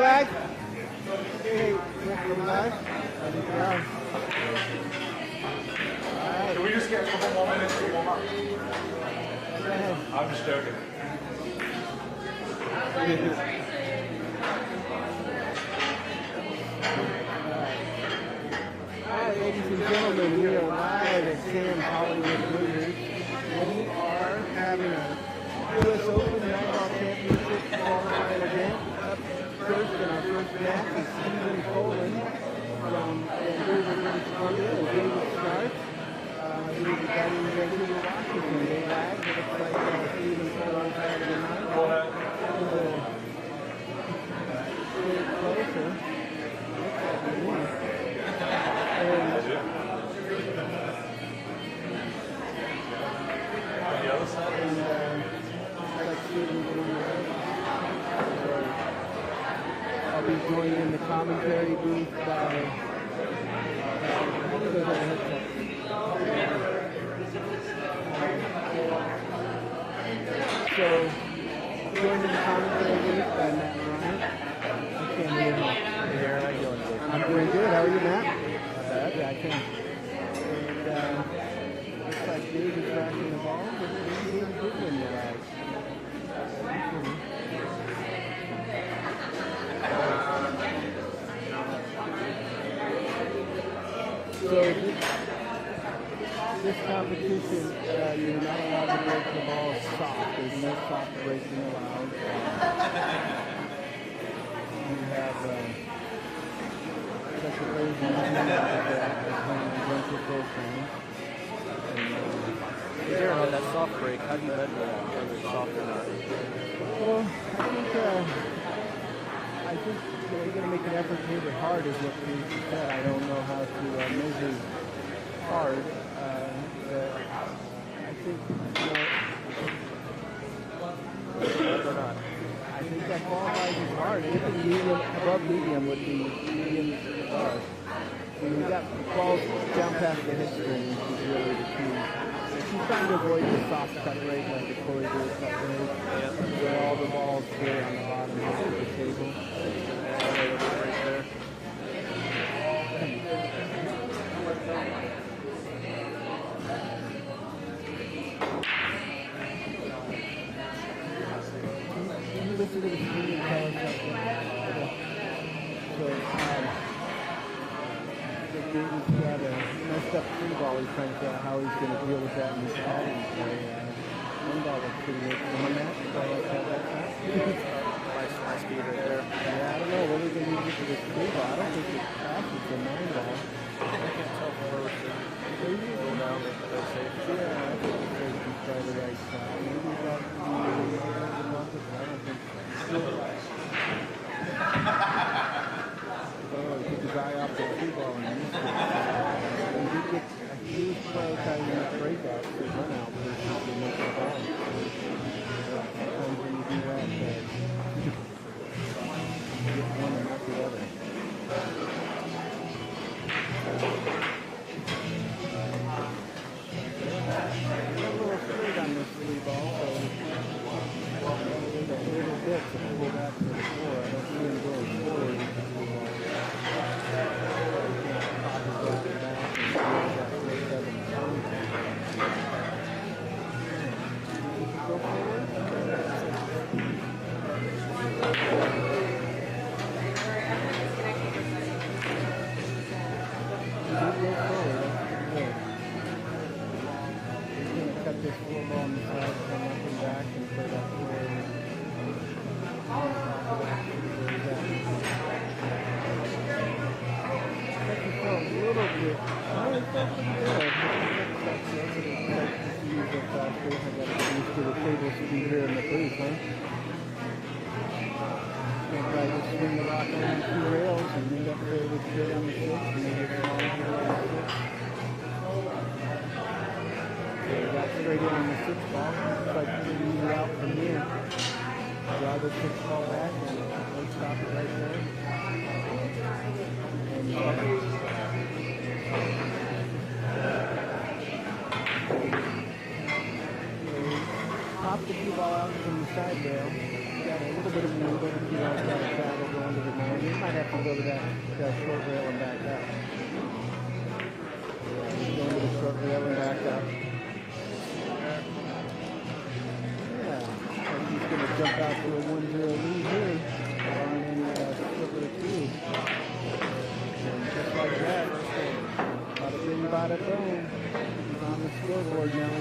Biggelbachs. Hey, Biggelbachs. Can we just get a couple more minutes to warm up? I'm just joking. Alright, ladies and gentlemen, we are live at Sam's Hollywood Billiards. We are having a U.S. Open National Championship qualifying event. Up first in our first match is Folan from Vancouver, British Columbia, and David Scarth. He's a batting regular Washington. They lag. It looks like Stephen Folan had the night. Closer. Looks like he won. The other side I'll be joined in the commentary booth by so joined in the commentary booth by Matt Ryan. I can't hear you. How you doing? I'm doing good. How are you, Matt? Yeah, I can. And looks like Dave is racking the ball, but he did win the last. So this competition, you're not allowed to break the ball soft. There's no soft breaking allowed. You have such a version of Jared, that soft break, how do you measure that, whether it's soft or not? Well, I think you're going to make an effort to hit it hard is what you said. I don't know how to measure hard. But I think, I think that qualifies as hard. Anything medium, above medium would be medium above. When you got balls down past the head string, which is really the key. She's trying to avoid the soft cut rate like the corridor cut rate, where all the balls stay on the bottom of the table. Right there. Can you listen to the screen and tell us something? So, David's got a messed up free ball. He's trying to figure out how he's going to deal with that in his batting play. One ball looks pretty good on that. I like how that's not. Nice speed right there. Yeah, I don't know what we're going to use for this free ball. I don't think it passes the 9 ball. I can't tell first and go down, make the best safe. Yeah, I think the safety's try the right side. Maybe that I don't think so. Took his eye off the free ball and missed it. And he gets a huge prioritizing that breakout to run out versus to make the ball. Sometimes when you do that, you get one and not the other. A little straight on this free ball, so a little bit to pull back to the floor. I don't see him going forward. Cut this floor ball on the side, come up and back, and play that forward. Cut yourself a little bit. Oh, it's not pretty good. I got to get used to the table speed here in the booth, huh? Gonna try to swing the rock on the 2 rails and end up there with good on the 6 and then get it on the last 6. So we got straight in on the 6 ball. Looks like we can move it out from here. Draw the 6 ball back and we'll stop it right there. And pop the cue ball out from the side rail. Got a little bit of movement if you want to try to travel going to the 9 have to go to that short rail and back up. Yeah, he's going to the short rail and back up. Yeah, I think he's going to jump out to a 1-0 lead here on any slip of the cube. And just like that, bada bing, bada boom. He's on the scoreboard now.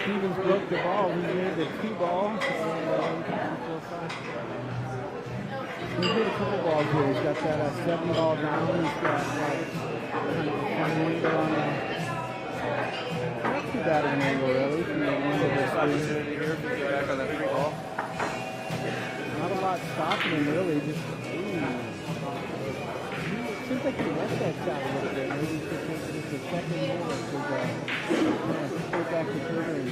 Stevens broke the ball. He made the 2 ball. He hit a couple balls here. He's got that 7 ball down. He's got like one window on the. Not too bad of an angle, really. From the window to Opportunity here to get back on that 3 ball. not a lot stopping him, really. Just, seems like he left that shot a little bit. Maybe he should take just a second more. Go back to third.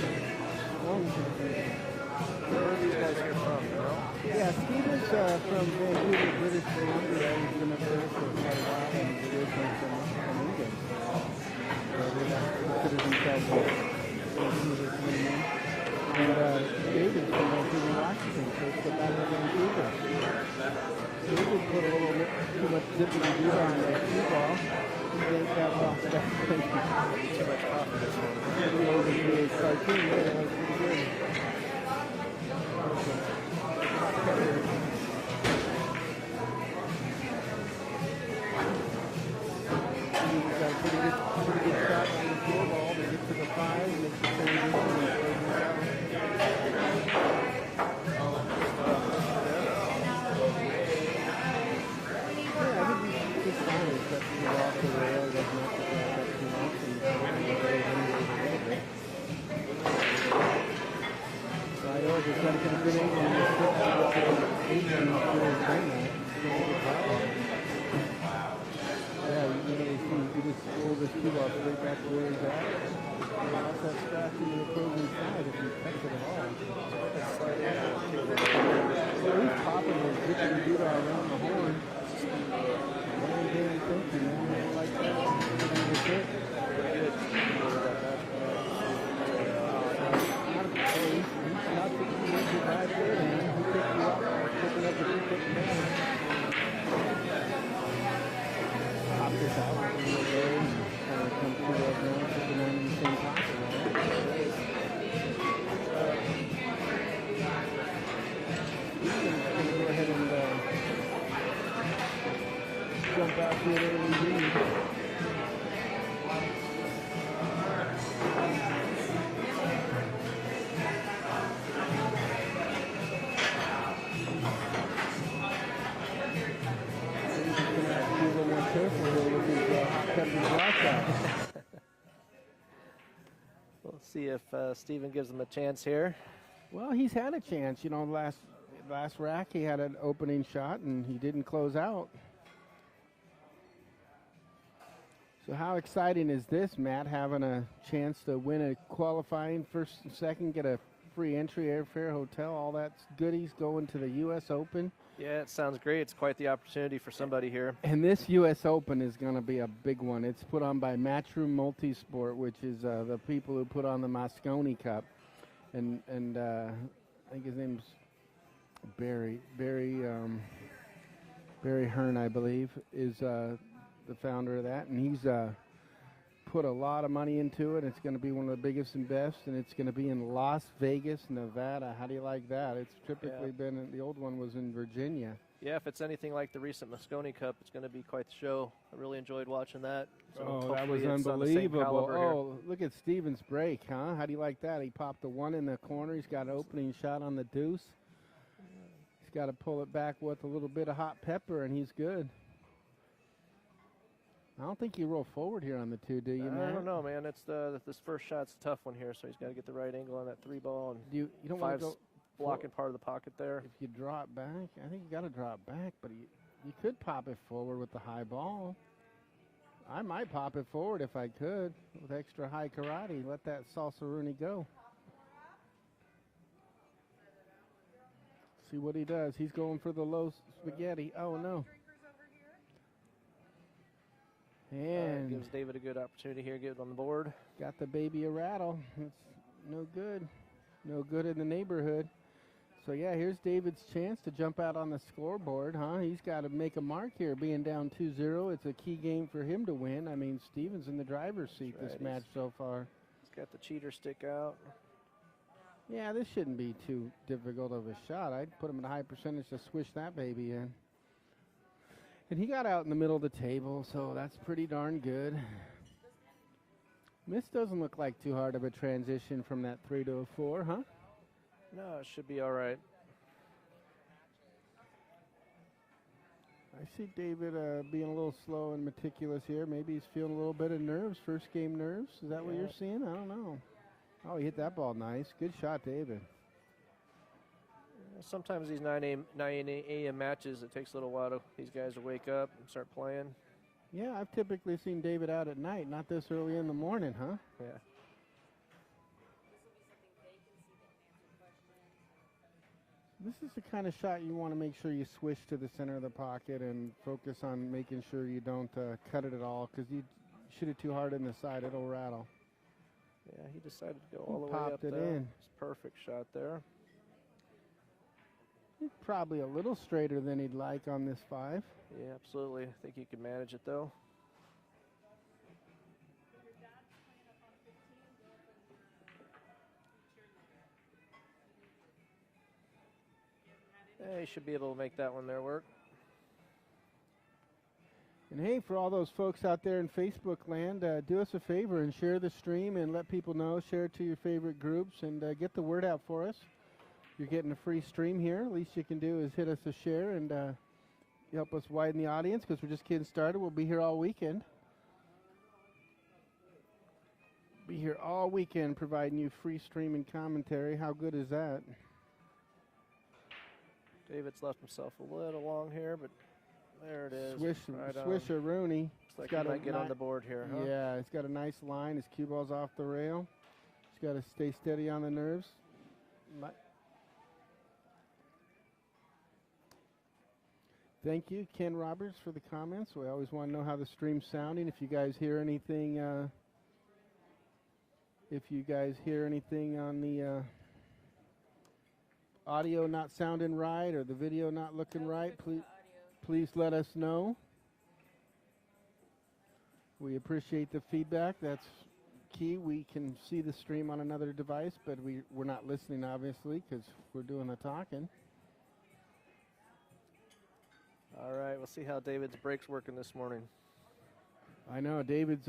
Where are these guys here from, you know? Yeah, Stevens from Vancouver, British Columbia. He's been up there for quite a while, and he's originally from England. So they consider themselves Vancouver Canadian. And David's from Vancouver, Washington, so it's back to Vancouver. David put a little bit too much zippity-doo on that cue ball. He didn't have off that thing. Too much confidence on it. He overthrew his cartoon there. That was pretty good. He's got a pretty good shot on the 4 ball to get to the 5 and it's the transition and throws it out. Yeah, I think he's just fine except to get off the rail. He doesn't have to back up too much and goes anyway a little bit. So I always just try to get a good angle on the 6 ball. 8 and he's doing that. Yeah, you really see, you just pull this cue ball straight back to where he's at. And that's that scratch into the opposing side if he cuts it at all. So he's popping his zippity-doo around the horn. Very damn thinking, man. Like that. That's it. He's not thinking he's a bad player, man. He picked you up, picking up the 3 down. Pop this out a little bit, come to us now, sitting on the same pocket, right? He's going to go ahead and jump out to an early lead. We'll see if Steven gives them a chance here. Well, he's had a chance. You know, last rack he had an opening shot and he didn't close out. So how exciting is this, Matt, having a chance to win a qualifying first and second, get a free entry, airfare, hotel, all that goodies going to the U.S. Open? Yeah, it sounds great. It's quite the opportunity for somebody here. And this U.S. Open is going to be a big one. It's put on by Matchroom Multisport, which is the people who put on the Moscone Cup. And I think his name's Barry Hearn, I believe, is the founder of that. And he's put a lot of money into it. It's going to be one of the biggest and best, and it's going to be in Las Vegas, Nevada. How do you like that? It's typically been, the old one was in Virginia. Yeah, if it's anything like the recent Moscone Cup, it's going to be quite the show. I really enjoyed watching that. So Oh, that was hopefully it's on the same unbelievable. caliber here. Oh, look at Steven's break, huh? How do you like that? He popped the one in the corner. He's got an opening shot on the deuce. He's got to pull it back with a little bit of hot pepper, and he's good. I don't think you roll forward here on the 2, do you, man? I don't know, man. It's this first shot's a tough one here, so he's got to get the right angle on that 3 ball. And You don't want to Five's go blocking part of the pocket there. if you draw it back. I think you got to draw it back, but you could pop it forward with the high ball. I might pop it forward if I could with extra high karate. Let that salsa Rooney go. See what he does. He's going for the low spaghetti. Oh, no. And Gives David a good opportunity here, get it on the board. got the baby a rattle. It's no good. No good in the neighborhood. So, yeah, here's David's chance to jump out on the scoreboard, huh? He's got to make a mark here, being down 2-0. It's a key game for him to win. I mean, Steven's in the driver's seat this match so far. He's got the cheater stick out. Yeah, this shouldn't be too difficult of a shot. I'd put him at a high percentage to swish that baby in. And he got out in the middle of the table, so that's pretty darn good. This doesn't look like too hard of a transition from that 3 to a 4, huh? No, it should be all right. I see David being a little slow and meticulous here. Maybe he's feeling a little bit of nerves, first game nerves. Is that what you're seeing? I don't know. Oh, he hit that ball nice. Good shot, David. Sometimes these 9 a.m. matches, it takes a little while for these guys to wake up and start playing. Yeah, I've typically seen David out at night, not this early in the morning, huh? Yeah. This is the kind of shot you want to make sure you swish to the center of the pocket and focus on making sure you don't cut it at all, because you shoot it too hard in the side, it'll rattle. Yeah, he decided to go all the way Popped up it there. in. It's a perfect shot there. Probably a little straighter than he'd like on this 5. Yeah, absolutely. I think he can manage it, though. Yeah, he should be able to make that one there work. And hey, for all those folks out there in Facebook land, do us a favor and share the stream and let people know. Share it to your favorite groups and get the word out for us. You're getting a free stream here. Least you can do is hit us a share and help us widen the audience, because we're just getting started. We'll be here all weekend. Be here all weekend providing you free stream and commentary. How good is that? David's left himself a little long here, but there it is. Swish a Rooney. Looks like he might get on the board here, huh? Yeah, he's got a nice line. His cue ball's off the rail. He's got to stay steady on the nerves. Thank you, Ken Roberts, for the comments. We always want to know how the stream's sounding. If you guys hear anything, on the audio not sounding right or the video not looking right, please let us know. We appreciate the feedback. That's key. We can see the stream on another device, but we're not listening, obviously, because we're doing the talking. All right, we'll see how David's break's working this morning. I know David's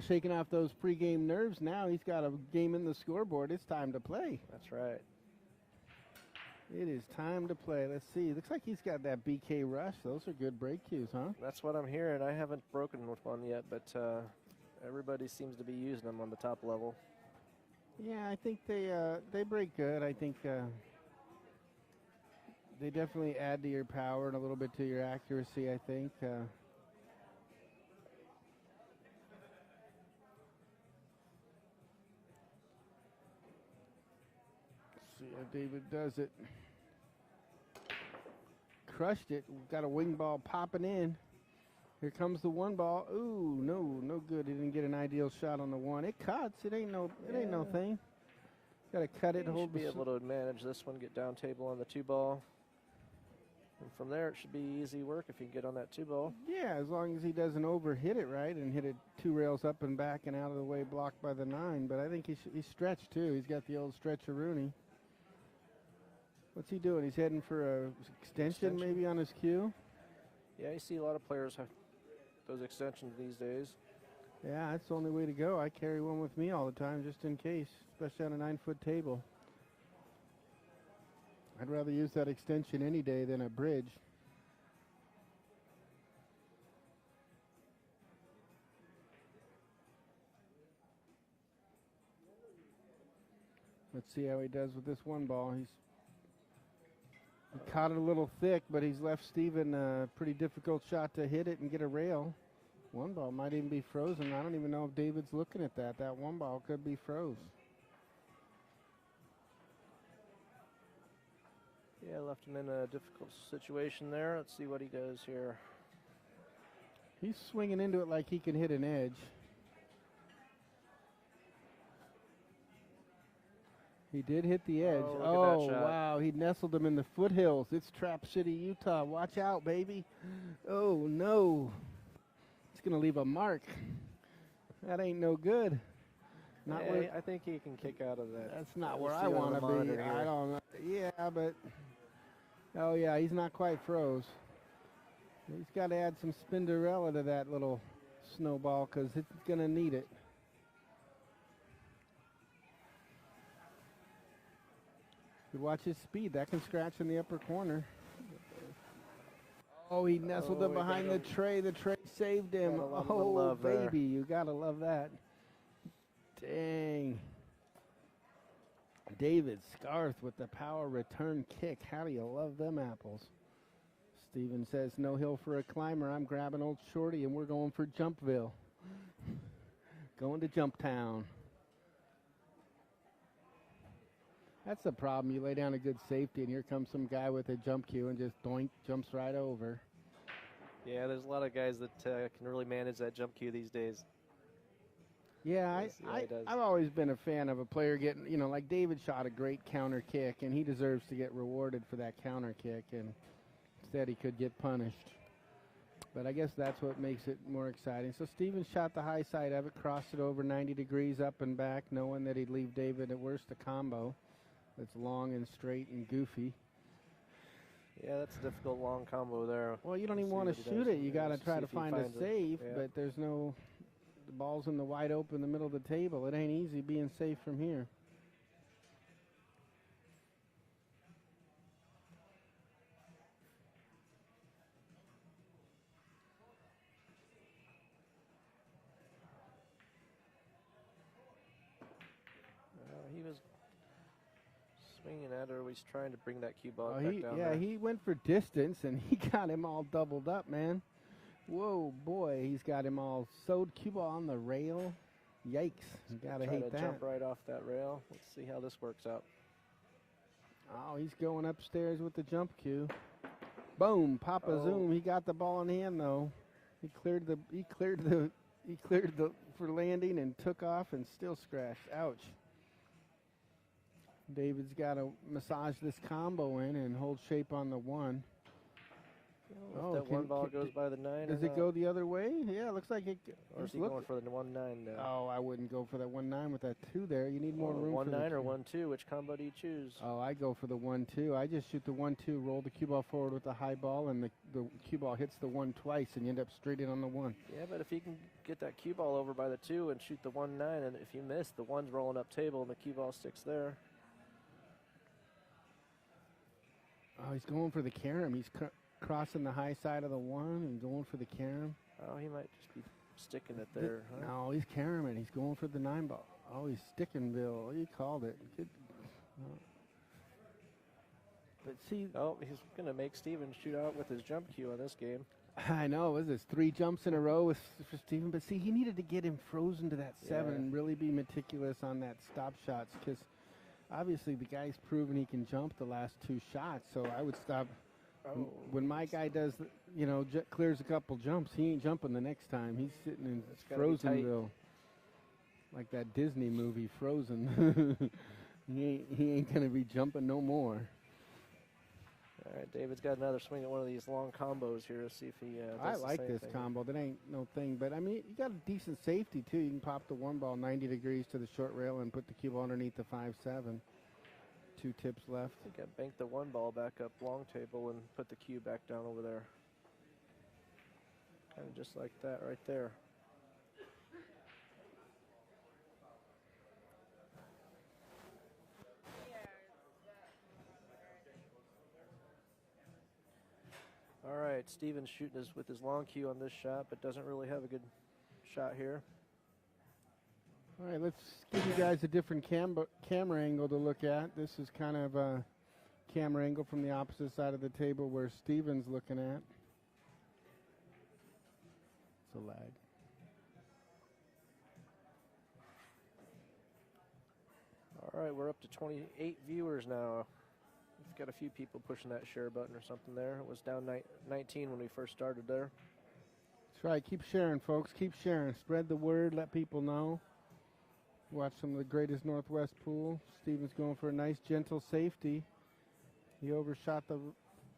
shaking off those pregame nerves. Now he's got a game in the scoreboard. It's time to play. That's right. It is time to play. Let's see. Looks like he's got that BK rush. Those are good break cues, huh? That's what I'm hearing. I haven't broken with one yet, but everybody seems to be using them on the top level. Yeah, I think they break good. I think they definitely add to your power and a little bit to your accuracy, I think. See how David does it. Crushed it. Got a wing ball popping in. Here comes the 1 ball. Ooh, no good. He didn't get an ideal shot on the 1. It cuts. It ain't no thing. Got to cut it. Hold. Be able to manage this one. Get down table on the 2 ball. And from there, it should be easy work if you can get on that 2 ball. Yeah, as long as he doesn't overhit it, right, and hit it 2 rails up and back and out of the way, blocked by the 9. But I think he's stretched, too. He's got the old stretch-a-rooney. What's he doing? He's heading for a extension maybe on his cue? Yeah, you see a lot of players have those extensions these days. Yeah, that's the only way to go. I carry one with me all the time just in case, especially on a 9-foot table. I'd rather use that extension any day than a bridge. Let's see how he does with this one ball. He caught it a little thick, but he's left Steven a pretty difficult shot to hit it and get a rail. One ball might even be frozen. I don't even know if David's looking at that. That one ball could be froze. Yeah, left him in a difficult situation there. Let's see what he does here. He's swinging into it like he can hit an edge. He did hit the edge. Oh, look at that shot. Wow. He nestled him in the foothills. It's Trap City, Utah. Watch out, baby. Oh, no. It's going to leave a mark. That ain't no good. Not yeah, where, I think he can kick out of that. that's not We'll where see I on the want to be. monitor I here. don't know. Yeah, but. Oh, yeah, he's not quite froze. He's got to add some Spinderella to that little snowball because it's going to need it. You watch his speed. That can scratch in the upper corner. Oh, he nestled him behind the tray. The tray saved him. Got a lot of Oh, love there. baby. You got to love that. Dang. David Scarth with the power return kick. How do you love them apples? Steven says, no hill for a climber. I'm grabbing old Shorty, and we're going for Jumpville. Going to Jumptown. That's the problem. You lay down a good safety, and here comes some guy with a jump cue and just doink, jumps right over. Yeah, there's a lot of guys that can really manage that jump cue these days. Yeah, Yes, yeah, he does. I've always been a fan of a player getting, you know, like David shot a great counter kick, and he deserves to get rewarded for that counter kick, and instead he could get punished. But I guess that's what makes it more exciting. So Steven shot the high side of it, crossed it over 90 degrees up and back, knowing that he'd leave David at worst a combo that's long and straight and goofy. Yeah, that's a difficult long combo there. Well, you don't even See want what to he shoot does. it. You got to Let's try see to if he find a finds it. safe, Yeah. but there's no, the ball's in the wide open in the middle of the table. It ain't easy being safe from here. He was swinging at her. He's trying to bring that cue ball Oh, back down there. he went for distance, and he got him all doubled up, man. Whoa, boy, he's got him all sewed. Cue ball on the rail. Yikes, you gotta Try hate to that. jump right off that rail. Let's see how this works out. Oh, he's going upstairs with the jump cue. Boom, Papa Oh. Zoom. He got the ball in hand though. He cleared the for landing and took off and still scratched. Ouch. David's got to massage this combo in and hold shape on the one. If that one ball goes by the 9 Does or it go the other way? Yeah, it looks like it. Or is he going for the 1-9 now? Oh, I wouldn't go for that 1-9 with that 2 there. You need more room for the 1-9 or cue. 1-2? Which combo do you choose? Oh, I go for the 1-2. I just shoot the 1-2, roll the cue ball forward with the high ball, and the cue ball hits the 1 twice, and you end up straight in on the 1. Yeah, but if you can get that cue ball over by the 2 and shoot the 1-9, and if you miss, the 1's rolling up table and the cue ball sticks there. Oh, he's going for the carom. He's crossing the high side of the 1 and going for the carom. Oh, he might just be sticking it there. Huh? No, he's caroming. He's going for the 9 ball. Oh, he's sticking, Bill. You called it. Good. But see, Oh, he's going to make Steven shoot out with his jump cue on this game. I know. What is this 3 jumps in a row for Steven? But see, he needed to get him frozen to that 7 Yeah. and really be meticulous on that stop shots because obviously the guy's proven he can jump the last 2 shots. So I would stop. When my guy does, you know, clears a couple jumps, he ain't jumping the next time. He's sitting in gotta be tight. Frozenville, like that Disney movie Frozen. he ain't gonna be jumping no more. All right, David's got another swing at one of these long combos here. Let's see if he does I the like same this thing. combo. That ain't no thing, but I mean, you got a decent safety too. You can pop the 1 ball 90 degrees to the short rail and put the cue ball underneath the 5-7. 2 tips left. I think I banked the 1 ball back up long table and put the cue back down over there. Kind of just like that right there. All right, Steven's shooting with his long cue on this shot, but doesn't really have a good shot here. All right, let's give you guys a different camera angle to look at. This is kind of a camera angle from the opposite side of the table where Steven's looking at. It's a lag. All right, we're up to 28 viewers now. We've got a few people pushing that share button or something there. It was down 19 when we first started there. That's right. Keep sharing, folks. Keep sharing. Spread the word. Let people know. Watch some of the greatest Northwest pool. Steven's going for a nice, gentle safety. He overshot the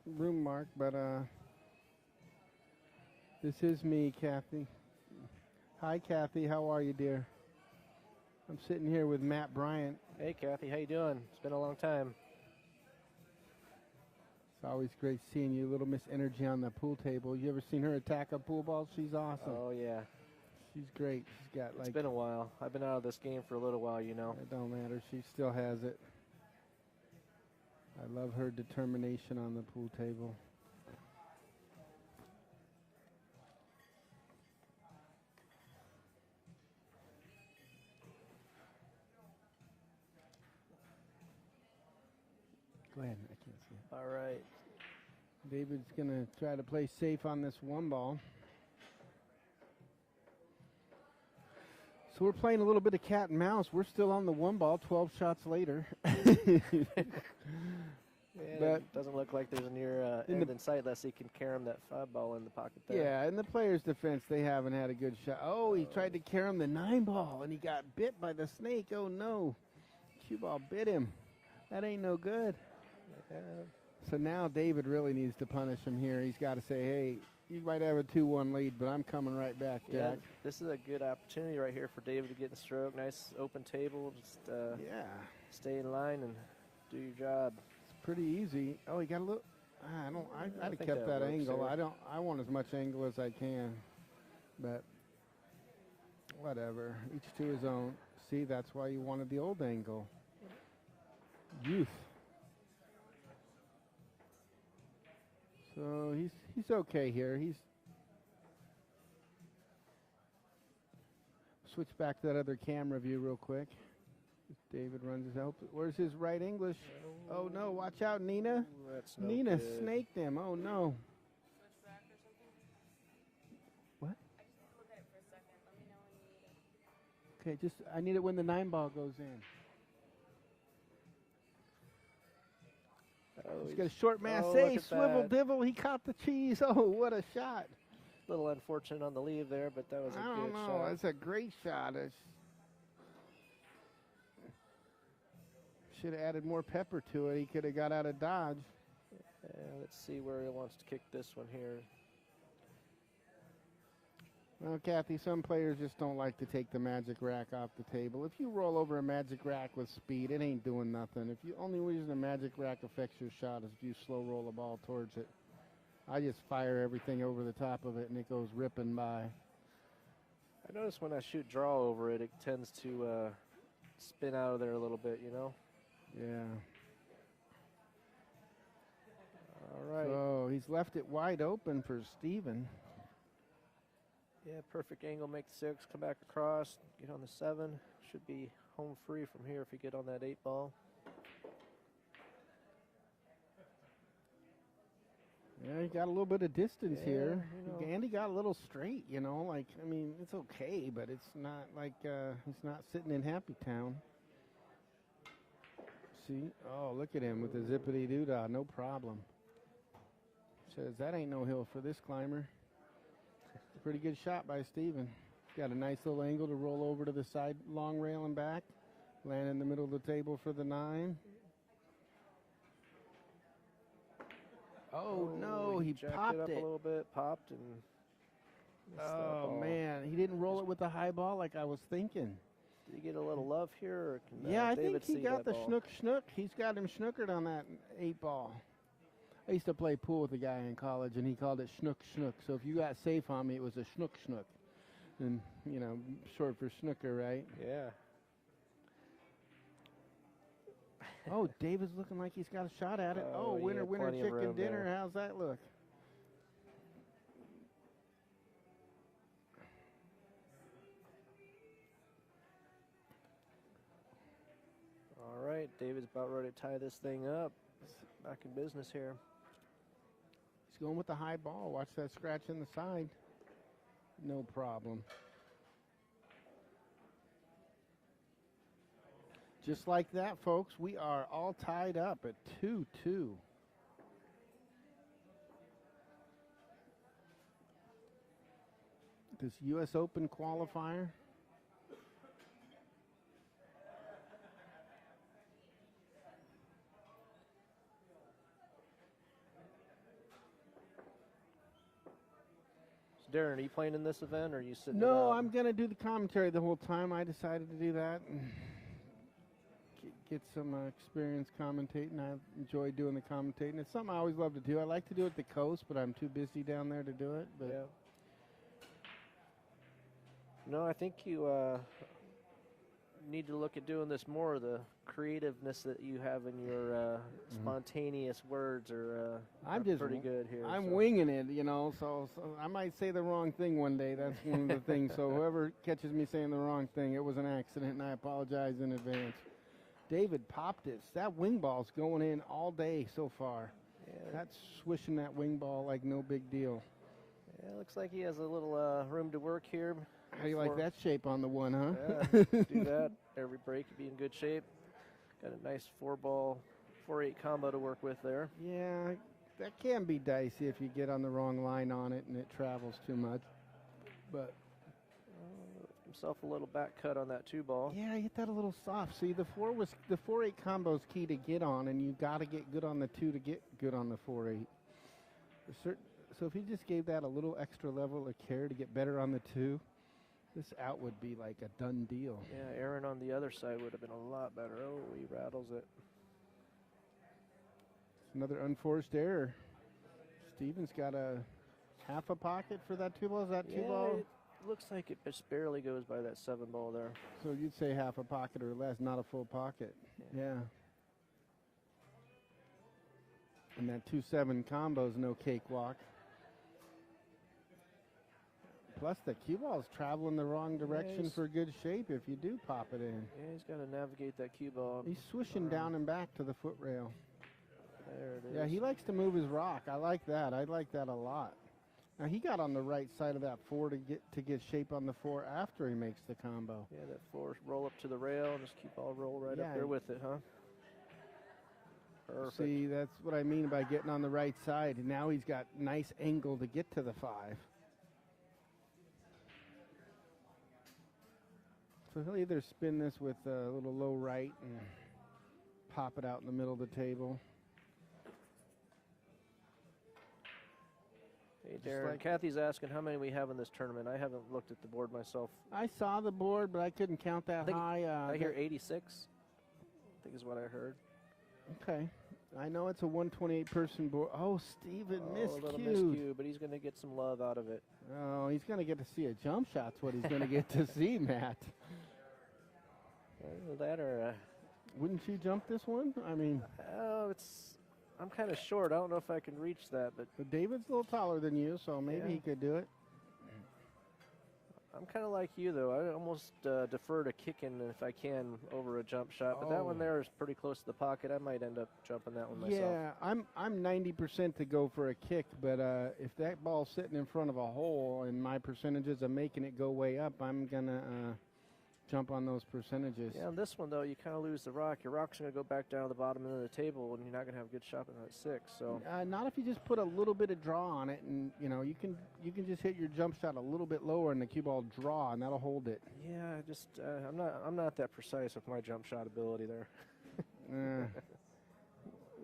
room mark, but this is me, Kathy. Hi, Kathy. How are you, dear? I'm sitting here with Matt Bryant. Hey, Kathy. How you doing? It's been a long time. It's always great seeing you. Little Miss Energy on the pool table. You ever seen her attack a pool ball? She's awesome. Oh, yeah. She's great. She's got It's been a while. I've been out of this game for a little while, you know. It don't matter. She still has it. I love her determination on the pool table. Go ahead. I can't see it. All right. David's going to try to play safe on this 1 ball. So we're playing a little bit of cat and mouse. We're still on the 1 ball 12 shots later. But it doesn't look like there's a near end in sight unless he can carom that 5 ball in the pocket there. Yeah, in the player's defense, they haven't had a good shot. Oh, he tried to carom the 9 ball, and he got bit by the snake. Oh, no. Cue ball bit him. That ain't no good. Yeah. So now David really needs to punish him here. He's got to say, hey, you might have a 2-1 lead, but I'm coming right back, Jack. Yeah, this is a good opportunity right here for David to get in the stroke. Nice open table. Just stay in line and do your job. It's pretty easy. Oh, he got a little. I'd have kept that angle. I want as much angle as I can, but whatever. Each to his own. See, that's why you wanted the old angle. Youth. So he's okay here. He's switch back to that other camera view real quick. David runs his help. Where's his right English? Oh no! Watch out, Nina. That's no Nina good. snaked him. Oh no. Switch back or something? What? I just look at it for a second. Let me know when you need it. Okay, I need it when the 9 ball goes in. Oh, He's got a short mass. look Hey, at swivel that. divil. He caught the cheese. Oh, what a shot. A little unfortunate on the leave there, but that was a I good don't know. shot. That's a great shot. Should have added more pepper to it. He could have got out of dodge. Let's see where he wants to kick this one here. Well, Kathy, some players just don't like to take the magic rack off the table. If you roll over a magic rack with speed, it ain't doing nothing. If you only reason a magic rack affects your shot is if you slow roll a ball towards it. I just fire everything over the top of it and it goes ripping by. I notice when I shoot draw over it, it tends to spin out of there a little bit, you know? Yeah. All right. So he's left it wide open for Steven. Yeah, perfect angle, make the 6, come back across, get on the 7. Should be home free from here if you get on that 8 ball. Yeah, he got a little bit of distance here. you know. And he got a little straight, you know. Like, I mean, it's okay, but it's not like he's not sitting in Happy Town. See? Oh, look at him with the zippity doo-dah. No problem. Says that ain't no hill for this climber. Pretty good shot by Steven. Got a nice little angle to roll over to the side long rail and back. Land in the middle of the table for the 9. Oh, no, he jacked popped it up it. a little bit, popped and missed that Oh, ball. man. He didn't roll it with the high ball like I was thinking. Did he get a little love here, or can Yeah, I David think he see got that the ball? schnook. He's got him schnookered on that 8-ball. I used to play pool with a guy in college, and he called it schnook. So if you got safe on me, it was a schnook. And, short for snooker, right? Yeah. Oh, David's looking like he's got a shot at it. Oh, Winner, yeah, winner, plenty of chicken room dinner. there. How's that look? All right, David's about ready to tie this thing up. Back in business here. He's going with the high ball. Watch that scratch in the side. No problem. Just like that, folks, we are all tied up at 2-2. This U.S. Open qualifier. Darren, are you playing in this event, or are you sitting? No, I'm going to do the commentary the whole time. I decided to do that and get some experience commentating. I enjoy doing the commentating. It's something I always love to do. I like to do it at the coast, but I'm too busy down there to do it. But Yeah. No, I think you need to look at doing this more. The creativeness that you have in your spontaneous words are I'm just pretty good here. I'm so. winging it, so I might say the wrong thing one day. That's one of the things. So whoever catches me saying the wrong thing, it was an accident, and I apologize in advance. David popped it. That wing ball's going in all day so far. Yeah. That's swishing that wing ball like no big deal. Yeah, looks like he has a little room to work here. How do you like that shape on the one, huh? Yeah, do that. Every break would be in good shape. Got a nice 4-ball, 4-8 combo to work with there. Yeah, that can be dicey if you get on the wrong line on it and it travels too much. But himself a little back cut on that 2-ball. yeah, he hit that a little soft. See, the 4-8 combo is key to get on, and you got to get good on the 2 to get good on the 4-8. So if he just gave that a little extra level of care to get better on the 2, this out would be like a done deal. Yeah, Aaron on the other side would have been a lot better. Oh, he rattles it. Another unforced error. Steven's got a half a pocket for that 2-ball. Is that 2-ball? It looks like it just barely goes by that 7-ball there. So you'd say half a pocket or less, not a full pocket. Yeah. And that 2-7 combo's no cakewalk. Plus, the cue ball's traveling the wrong direction for good shape if you do pop it in. Yeah, he's got to navigate that cue ball. He's swishing down and back to the foot rail. There it is. Yeah, he likes to move his rock. I like that. I like that a lot. Now, he got on the right side of that 4 to get shape on the 4 after he makes the combo. Yeah, that 4 roll up to the rail and just keep all roll right Yeah. up there with it, huh? Perfect. See, that's what I mean by getting on the right side. And now he's got nice angle to get to the 5. So he'll either spin this with a little low right and pop it out in the middle of the table. Hey, Darren, Kathy's asking how many we have in this tournament. I haven't looked at the board myself. I saw the board, but I couldn't count that high. I hear 86, I think is what I heard. Okay. I know it's a 128-person board. Oh, Steven A little miscued. miscue, but he's going to get some love out of it. Oh, he's going to get to see a jump shot's what he's going to get to see, Matt. That or... Wouldn't you jump this one? I mean... I'm kind of short. I don't know if I can reach that, but David's a little taller than you, so maybe he could do it. I'm kind of like you, though. I almost defer to kicking if I can over a jump shot, but that one there is pretty close to the pocket. I might end up jumping that one myself. Yeah, I'm 90% to go for a kick, but if that ball's sitting in front of a hole and my percentages of making it go way up, I'm going to jump on those percentages. Yeah, on this one, though, you kind of lose the rock. Your rock's going to go back down to the bottom end of the table, and you're not going to have a good shot on that 6. So not if you just put a little bit of draw on it, and you can just hit your jump shot a little bit lower, and the cue ball draw, and that'll hold it. Yeah, I'm not that precise with my jump shot ability there.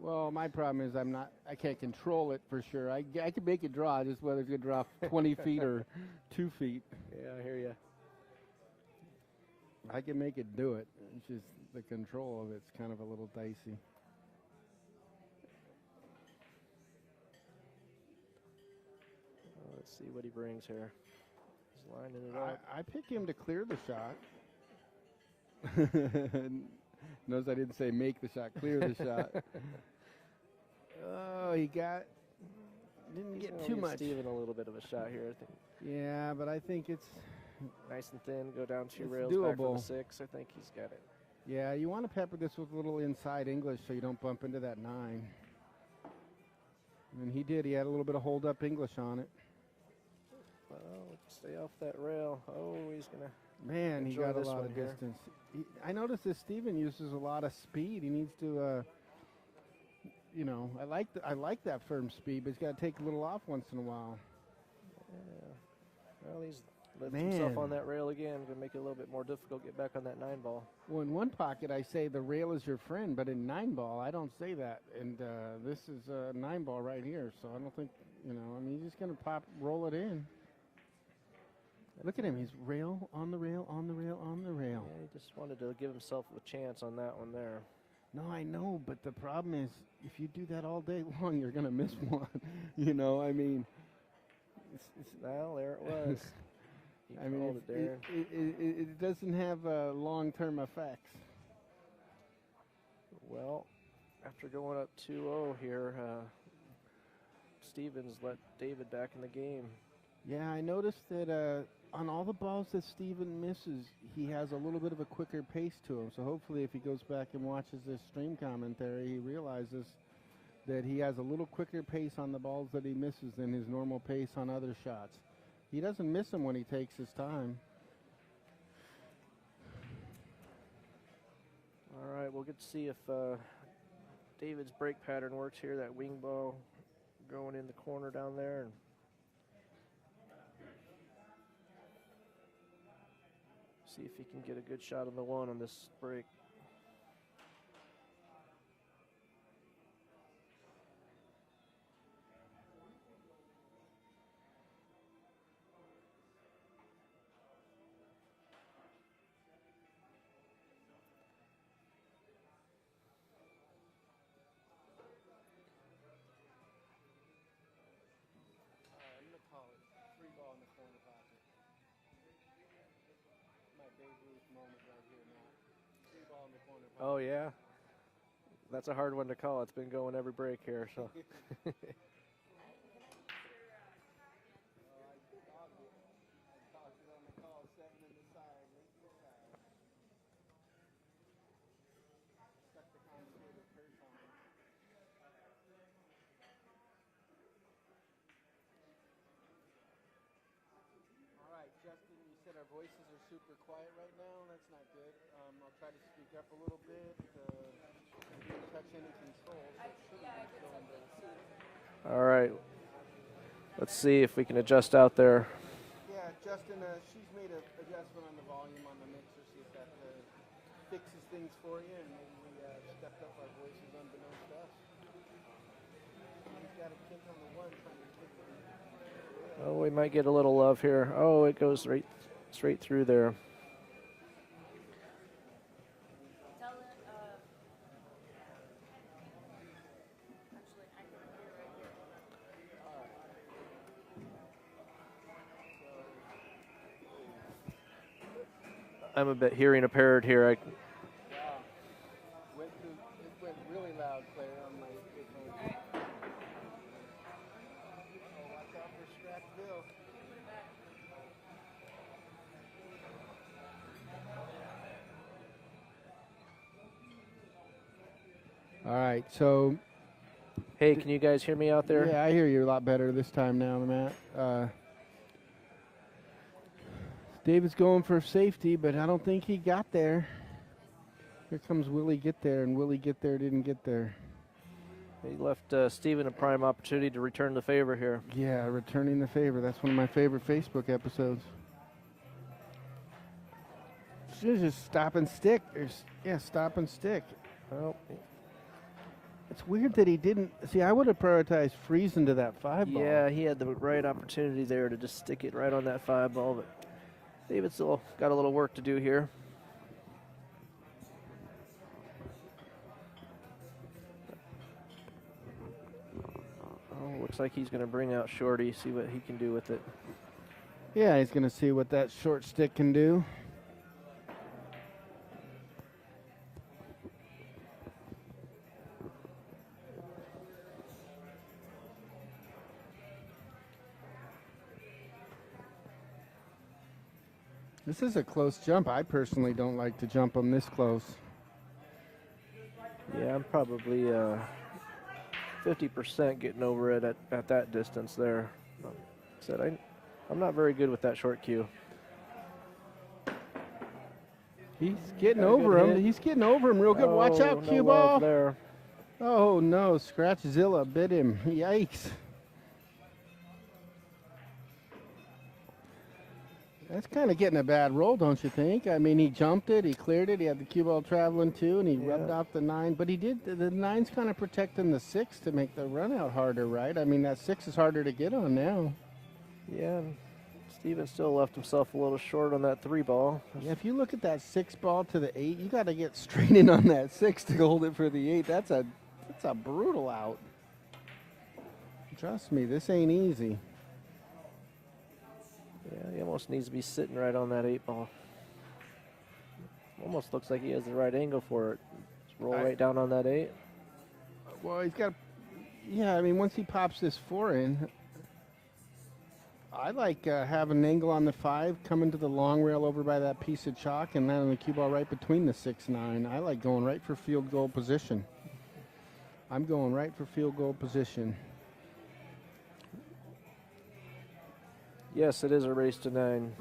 Well, my problem is I can't control it for sure. I can make it draw, just whether it's going to draw 20 feet or 2 feet. Yeah, I hear you. I can make it do it. It's just the control of it's kind of a little dicey. Let's see what he brings here. He's lining it up. I pick him to clear the shot. Notice I didn't say make the shot, clear the shot. Oh, he didn't get too much. Steven a little bit of a shot here, I think. Yeah, but I think it's Nice and thin, go down 2 rails, doable. back for the 6. I think he's got it. Yeah, you want to pepper this with a little inside English so you don't bump into that 9. And he did. He had a little bit of hold-up English on it. Well, stay off that rail. Oh, he's going to Man, he got a this lot one of here. distance. I noticed that Steven uses a lot of speed. He needs to, I like that firm speed, but he's got to take a little off once in a while. Yeah. Well, he's lifting himself on that rail again. Going to make it a little bit more difficult to get back on that 9 ball. Well, in one pocket, I say the rail is your friend, but in 9 ball, I don't say that. And this is a 9 ball right here, so I don't think, he's just going to roll it in. Look at him. He's rail, on the rail, on the rail, on the rail. Yeah, he just wanted to give himself a chance on that one there. No, I know, but the problem is if you do that all day long, you're going to miss one. Well, there it was. It doesn't have long-term effects. Well, after going up 2-0 here, Stevens let David back in the game. Yeah, I noticed that on all the balls that Steven misses, he has a little bit of a quicker pace to him. So hopefully if he goes back and watches this stream commentary, he realizes that he has a little quicker pace on the balls that he misses than his normal pace on other shots. He doesn't miss them when he takes his time. All right, we'll get to see if David's break pattern works here. That wing ball going in the corner down there. And see if he can get a good shot on the 1 on this break. I'm going to call it 3 ball in the corner pocket. My Babe Ruth moment right here now. 3 ball in the corner pocket. Oh, yeah? That's a hard one to call. It's been going every break here. So. Justin, you said our voices are super quiet right now. That's not good. I'll try to speak up a little bit. Didn't touch any controls. All right. Let's see if we can adjust out there. Yeah, Justin, she's made an adjustment on the volume on the mixer. See if that fixes things for you. And maybe we stepped up our voices unbeknownst to us. He's got a kick on the 1 trying to kick it. Oh, we might get a little love here. Oh, it goes straight through there. Tell it, actually, I can hear right here. I'm a bit hearing impaired here. Wow. It went really loud, Claire, on my headphones. Watch out for Scratch Bill. All right, so. Hey, can you guys hear me out there? Yeah, I hear you a lot better this time now, Matt. David's going for safety, but I don't think he got there. Here comes Willie Get There, and Willie Get There didn't get there. He left Steven a prime opportunity to return the favor here. Yeah, returning the favor. That's one of my favorite Facebook episodes. Just stop and stick. Stop and stick. Well, it's weird that he didn't. See, I would have prioritized freezing to that 5 ball. yeah, he had the right opportunity there to just stick it right on that 5 ball, but David still got a little work to do here. Looks like he's going to bring out Shorty, see what he can do with it. Yeah, he's going to see what that short stick can do. This is a close jump. I personally don't like to jump them this close. Yeah, I'm probably 50% getting over it at that distance there. Said I'm not very good with that short cue. He's getting Got a over good him. hit. He's getting over him real good. Watch out, no cue love ball. there. Oh no, Scratchzilla bit him. Yikes. That's kind of getting a bad roll, don't you think? I mean, he jumped it, he cleared it, he had the cue ball traveling too, and he rubbed off the 9. But he did, the 9's kind of protecting the 6 to make the run out harder, right? I mean, that 6 is harder to get on now. Yeah, and Steven still left himself a little short on that 3 ball. Yeah, if you look at that 6 ball to the 8, you got to get straight in on that 6 to hold it for the 8. That's a brutal out. Trust me, this ain't easy. Yeah, he almost needs to be sitting right on that 8 ball. Almost looks like he has the right angle for it. Just roll right down on that 8. Well, he's got, yeah, I mean, once he pops this 4 in, I like having an angle on the 5, coming to the long rail over by that piece of chalk, and then on the cue ball right between the 6, 9. I like going right for field goal position. I'm going right for field goal position. Yes, it is a race to 9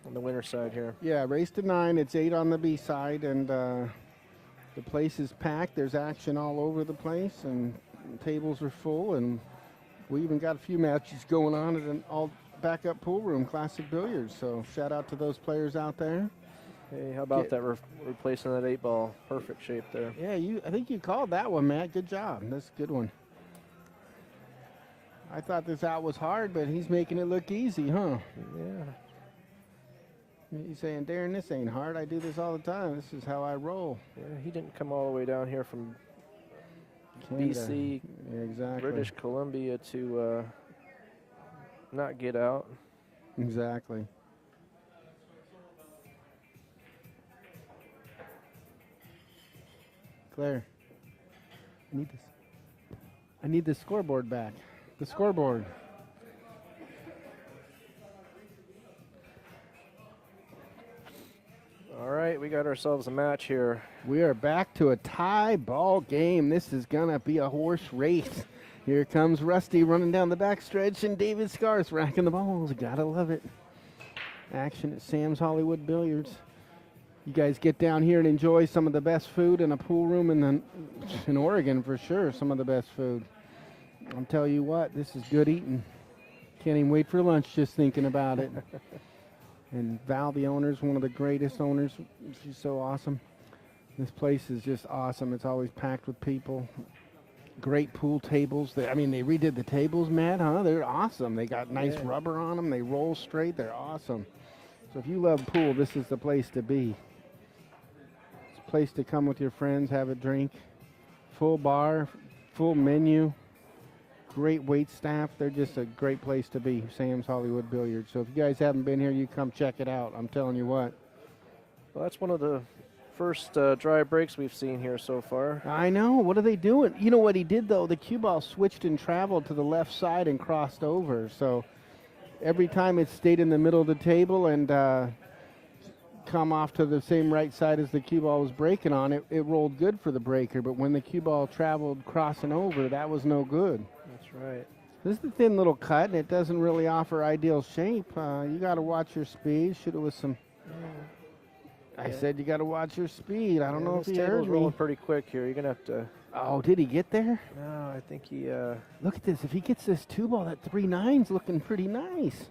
on the winner side here. Yeah, race to 9. It's 8 on the B side, and the place is packed. There's action all over the place, and tables are full, and we even got a few matches going on at an all backup pool room, Classic Billiards. So shout out to those players out there. Hey, how about that replacing that 8 ball? Perfect shape there. Yeah, I think you called that one, Matt. Good job. That's a good one. I thought this out was hard, but he's making it look easy, huh? Yeah. He's saying, Darren, this ain't hard. I do this all the time. This is how I roll. Yeah, he didn't come all the way down here from Canada. BC, Yeah, exactly. British Columbia to not get out. Exactly. Claire, I need this. I need the scoreboard back. The scoreboard. All right, we got ourselves a match here. We are back to a tie ball game. This is going to be a horse race. Here comes Rusty running down the backstretch, and David Scarth racking the balls. Gotta love it. Action at Sam's Hollywood Billiards. You guys get down here and enjoy some of the best food in a pool room in Oregon for sure. Some of the best food. I'll tell you what, this is good eating. Can't even wait for lunch just thinking about it. And Val, the owner, is one of the greatest owners. She's so awesome. This place is just awesome. It's always packed with people. Great pool tables. They redid the tables, Matt, huh? They're awesome. They got nice rubber on them. They roll straight. They're awesome. So if you love pool, this is the place to be. It's a place to come with your friends, have a drink. Full bar, full menu. Great wait staff. They're just a great place to be, Sam's Hollywood Billiards. So if you guys haven't been here, you come check it out. I'm telling you what. Well, that's one of the first dry breaks we've seen here so far. I know. What are they doing? You know what he did, though? The cue ball switched and traveled to the left side and crossed over. So every time it stayed in the middle of the table and come off to the same right side as the cue ball was breaking on, it rolled good for the breaker. But when the cue ball traveled crossing over, that was no good. That's right. This is a thin little cut, and it doesn't really offer ideal shape. You got to watch your speed. Should have with some. I said you got to watch your speed. I don't know if he heard me. Rolling pretty quick here. You're gonna have to. Oh, did he get there? No, I think he. Look at this. If he gets this 2 ball, that 3-9's looking pretty nice.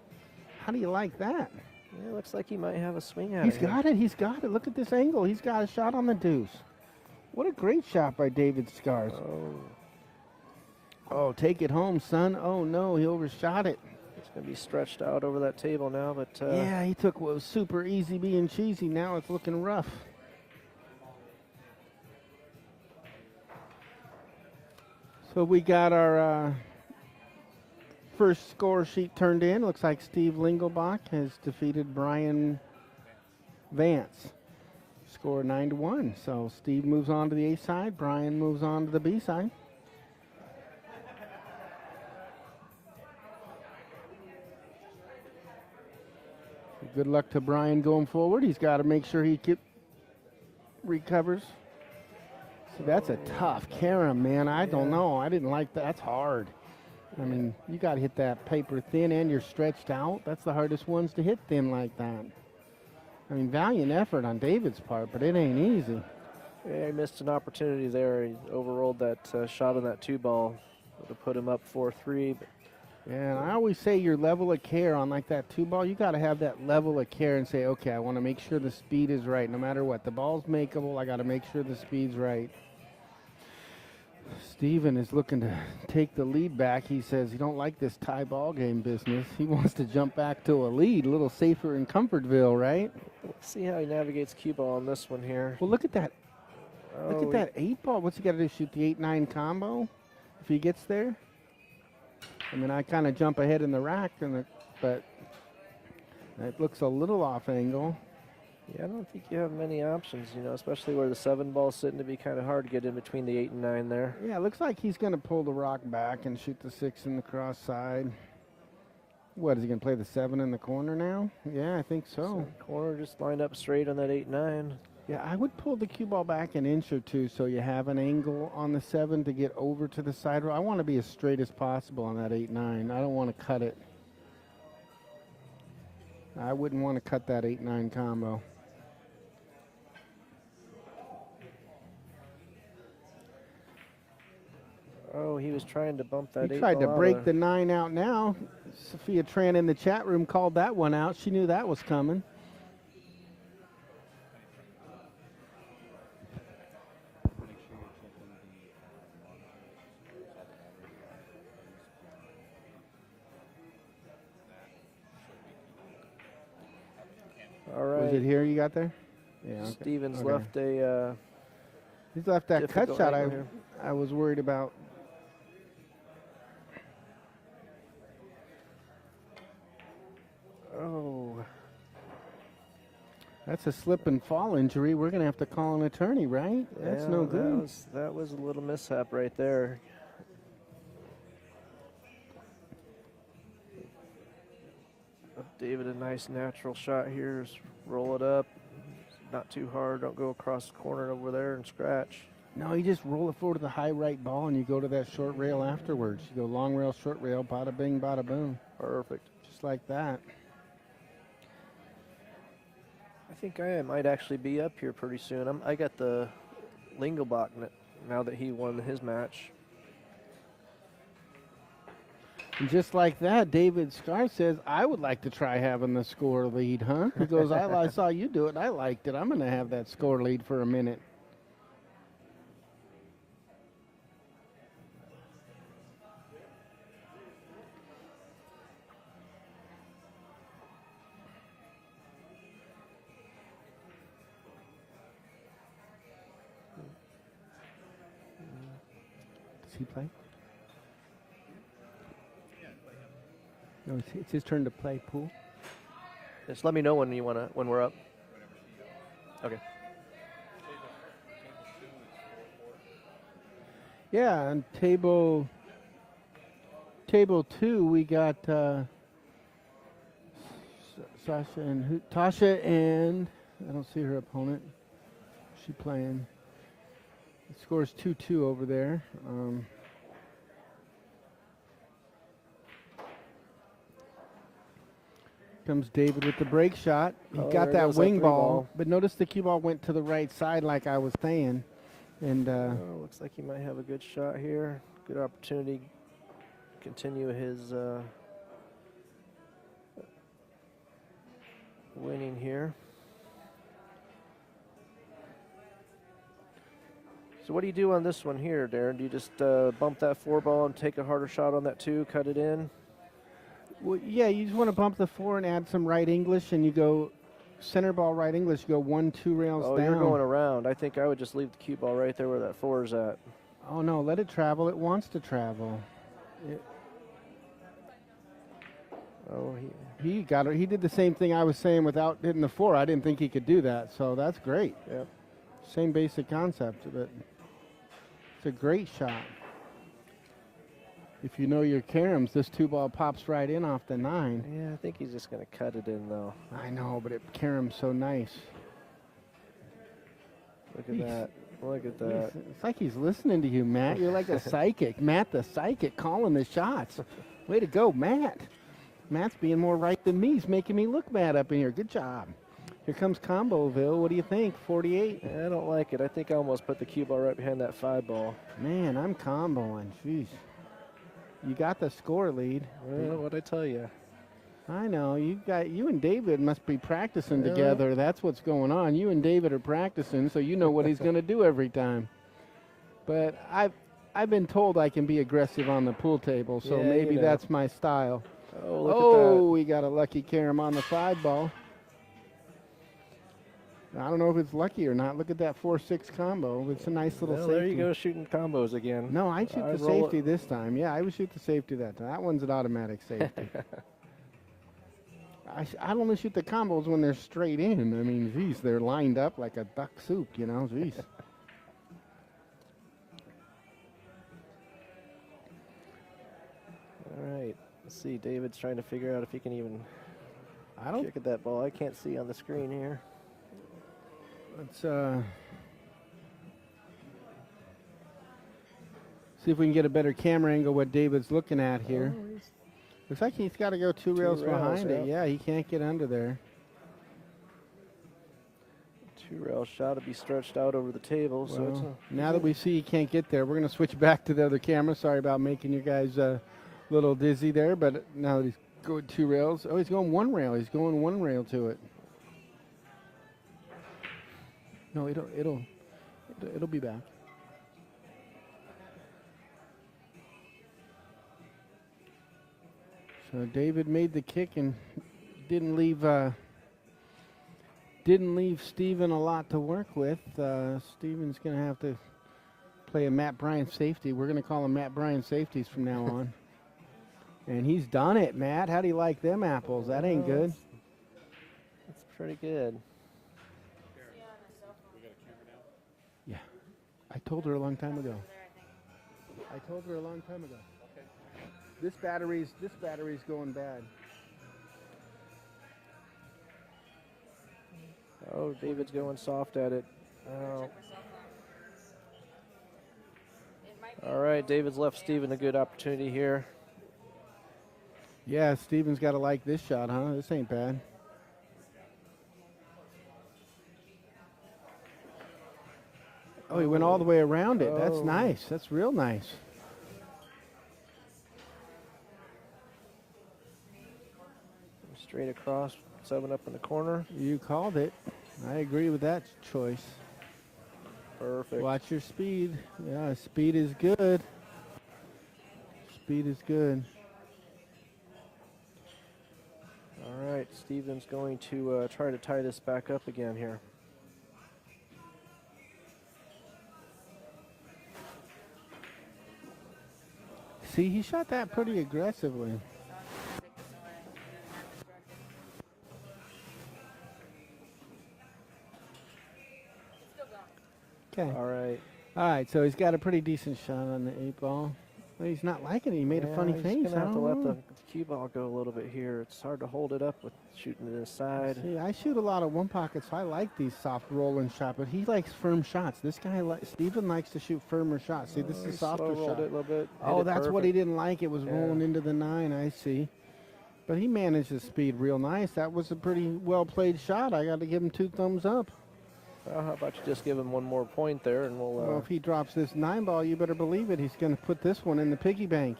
How do you like that? Yeah, looks like he might have a swing at it. He's got it. He's got it. Look at this angle. He's got a shot on the deuce. What a great shot by David Scarth. Oh, take it home, son. Oh, no, he overshot it. It's going to be stretched out over that table now, but... yeah, he took what was super easy being cheesy. Now it's looking rough. So we got our First score sheet turned in. Looks like Steve Lingelbach has defeated Brian Vance. Score 9-1. So Steve moves on to the A side. Brian moves on to the B side. Good luck to Brian going forward. He's got to make sure he recovers. So that's a tough carom, man. I don't know. I didn't like that. That's hard. I mean, you got to hit that paper thin and you're stretched out. That's the hardest ones to hit thin like that. I mean, valiant effort on David's part, but it ain't easy. Yeah, he missed an opportunity there. He overrolled that shot on that 2-ball. Would have put him up 4-3. But yeah, and I always say your level of care on like that 2-ball, you got to have that level of care and say, okay, I want to make sure the speed is right. No matter what, the ball's makeable. I got to make sure the speed's right. Steven is looking to take the lead back. He says he don't like this tie ball game business. He wants to jump back to a lead, a little safer in Comfortville, right? let's see how he navigates cue ball on this one here. Well, look at that. Look at that 8-ball. What's he got to do? Shoot the 8-9 combo if he gets there? I mean, I kind of jump ahead in the rack, but it looks a little off angle. Yeah, I don't think you have many options, you know, especially where the 7-ball's sitting to be kind of hard to get in between the 8 and 9 there. Yeah, it looks like he's going to pull the rock back and shoot the 6 in the cross side. What, is he going to play the 7 in the corner now? Yeah, I think so. Corner just lined up straight on that 8-9. Yeah, I would pull the cue ball back an inch or two so you have an angle on the 7 to get over to the side. I want to be as straight as possible on that 8-9. I don't want to cut it. I wouldn't want to cut that 8-9 combo. Oh, he was trying to bump that 8 He tried to ball break out the 9 out now. Sophia Tran in the chat room called that one out. She knew that was coming. All right. Was it here you got there? Yeah. Okay. Stevens Okay. left a He's left that cut difficult shot angle here. I was worried about. Oh. That's a slip and fall injury. We're going to have to call an attorney, right? That's Yeah, no good. That was a little mishap right there. David, a nice natural shot here. Just roll it up. Not too hard. Don't go across the corner over there and scratch. No, you just roll it forward to the high right ball and you go to that short rail afterwards. You go long rail, short rail, bada bing, bada boom. Perfect. Just like that. I think I might actually be up here pretty soon. I got the Lingelbach now that he won his match. And just like that, David Scarth says, I would like to try having the score lead, huh? He goes, I saw you do it, and I liked it. I'm going to have that score lead for a minute. Does he play? No, it's his turn to play pool. Just let me know when we're up. Okay. Yeah, on table 2, we got Sasha and Tasha, and I don't see her opponent. She playing. The score's 2-2 over there. Comes David with the break shot. He got that wing ball, but notice the cue ball went to the right side like I was saying. And looks like he might have a good shot here. Good opportunity to continue his winning here. So what do you do on this one here, Darren? Do you just bump that 4-ball and take a harder shot on that 2, cut it in? well, yeah, you just want to bump the 4 and add some right English, and you go center ball right English. You go 1-2 rails down. Oh, you're going around. I think I would just leave the cue ball right there where that 4 is at. Oh no, let it travel. It wants to travel. Oh, He got it. He did the same thing I was saying without hitting the 4. I didn't think he could do that, so that's great. Yep. Same basic concept, but it's a great shot. If you know your caroms, this 2-ball pops right in off the 9. Yeah, I think he's just going to cut it in, though. I know, but it carom's so nice. Look at that. Look at that. It's like he's listening to you, Matt. You're like a psychic. Matt the psychic calling the shots. Way to go, Matt. Matt's being more right than me. He's making me look bad up in here. Good job. Here comes Comboville. What do you think? 48? I don't like it. I think I almost put the cue ball right behind that 5 ball. Man, I'm comboing. Jeez. You got the score lead. Well, what'd I tell you? I know. You and David must be practicing together. That's what's going on. You and David are practicing, so you know what he's going to do every time. But I've been told I can be aggressive on the pool table, so Yeah, maybe you know. that's my style. Oh, look at that. We got a lucky carom on the 5 ball. I don't know if it's lucky or not. Look at that 4-6 combo. It's a nice little Well, safety. there you go, shooting combos again. No, I shoot the roll safety this time. Yeah, I would shoot the safety that time. That one's an automatic safety. I only shoot the combos when they're straight in. I mean, geez, they're lined up like a duck soup, you know, geez. All right. Let's see. David's trying to figure out if he can even I don't. kick at that ball. I can't see on the screen here. Let's see if we can get a better camera angle what David's looking at here. Oh, Looks like he's got to go two rails behind it. yeah. Yeah, he can't get under there. 2-rail shot to be stretched out over the table. So it's Well, now that we see he can't get there, we're going to switch back to the other camera. Sorry about making you guys a little dizzy there, but now that he's going 2 rails. Oh, he's going 1 rail. He's going 1 rail to it. No, it'll be back. So David made the kick and didn't leave Steven a lot to work with. Steven's going to have to play a Matt Bryan safety. We're going to call him Matt Bryan safeties from now on. And he's done it, Matt. How do you like them apples? That ain't good. That's pretty good. Yeah. I told her a long time ago. This battery's going bad. Oh, David's going soft at it. Oh. All right, David's left Steven a good opportunity here. Yeah, Steven's got to like this shot, huh? This ain't bad. Oh, he went all the way around it. That's Oh. nice. That's real nice. Straight across, 7 up in the corner. You called it. I agree with that choice. Perfect. Watch your speed. Yeah, speed is good. Speed is good. All right, Steven's going to try to tie this back up again here. See, he shot that pretty aggressively. Okay. All right. All right, so he's got a pretty decent shot on the 8 ball. Well, he's not liking it. He made a funny he's face. gonna I have to don't let know. the cue ball go a little bit here. It's hard to hold it up with shooting it inside. See, I shoot a lot of 1 pockets. So I like these soft rolling shots, but he likes firm shots. This guy, Steven, likes to shoot firmer shots. See, this is a He softer slow rolled shot. it a little bit. Oh, hit it that's what he perfect. didn't like. It was Yeah. rolling into the 9. I see. But he managed his speed real nice. That was a pretty well played shot. I got to give him 2 thumbs up. Well, how about you just give him one more point there, and we'll. Well, if he drops this 9 ball, you better believe it. He's going to put this one in the piggy bank.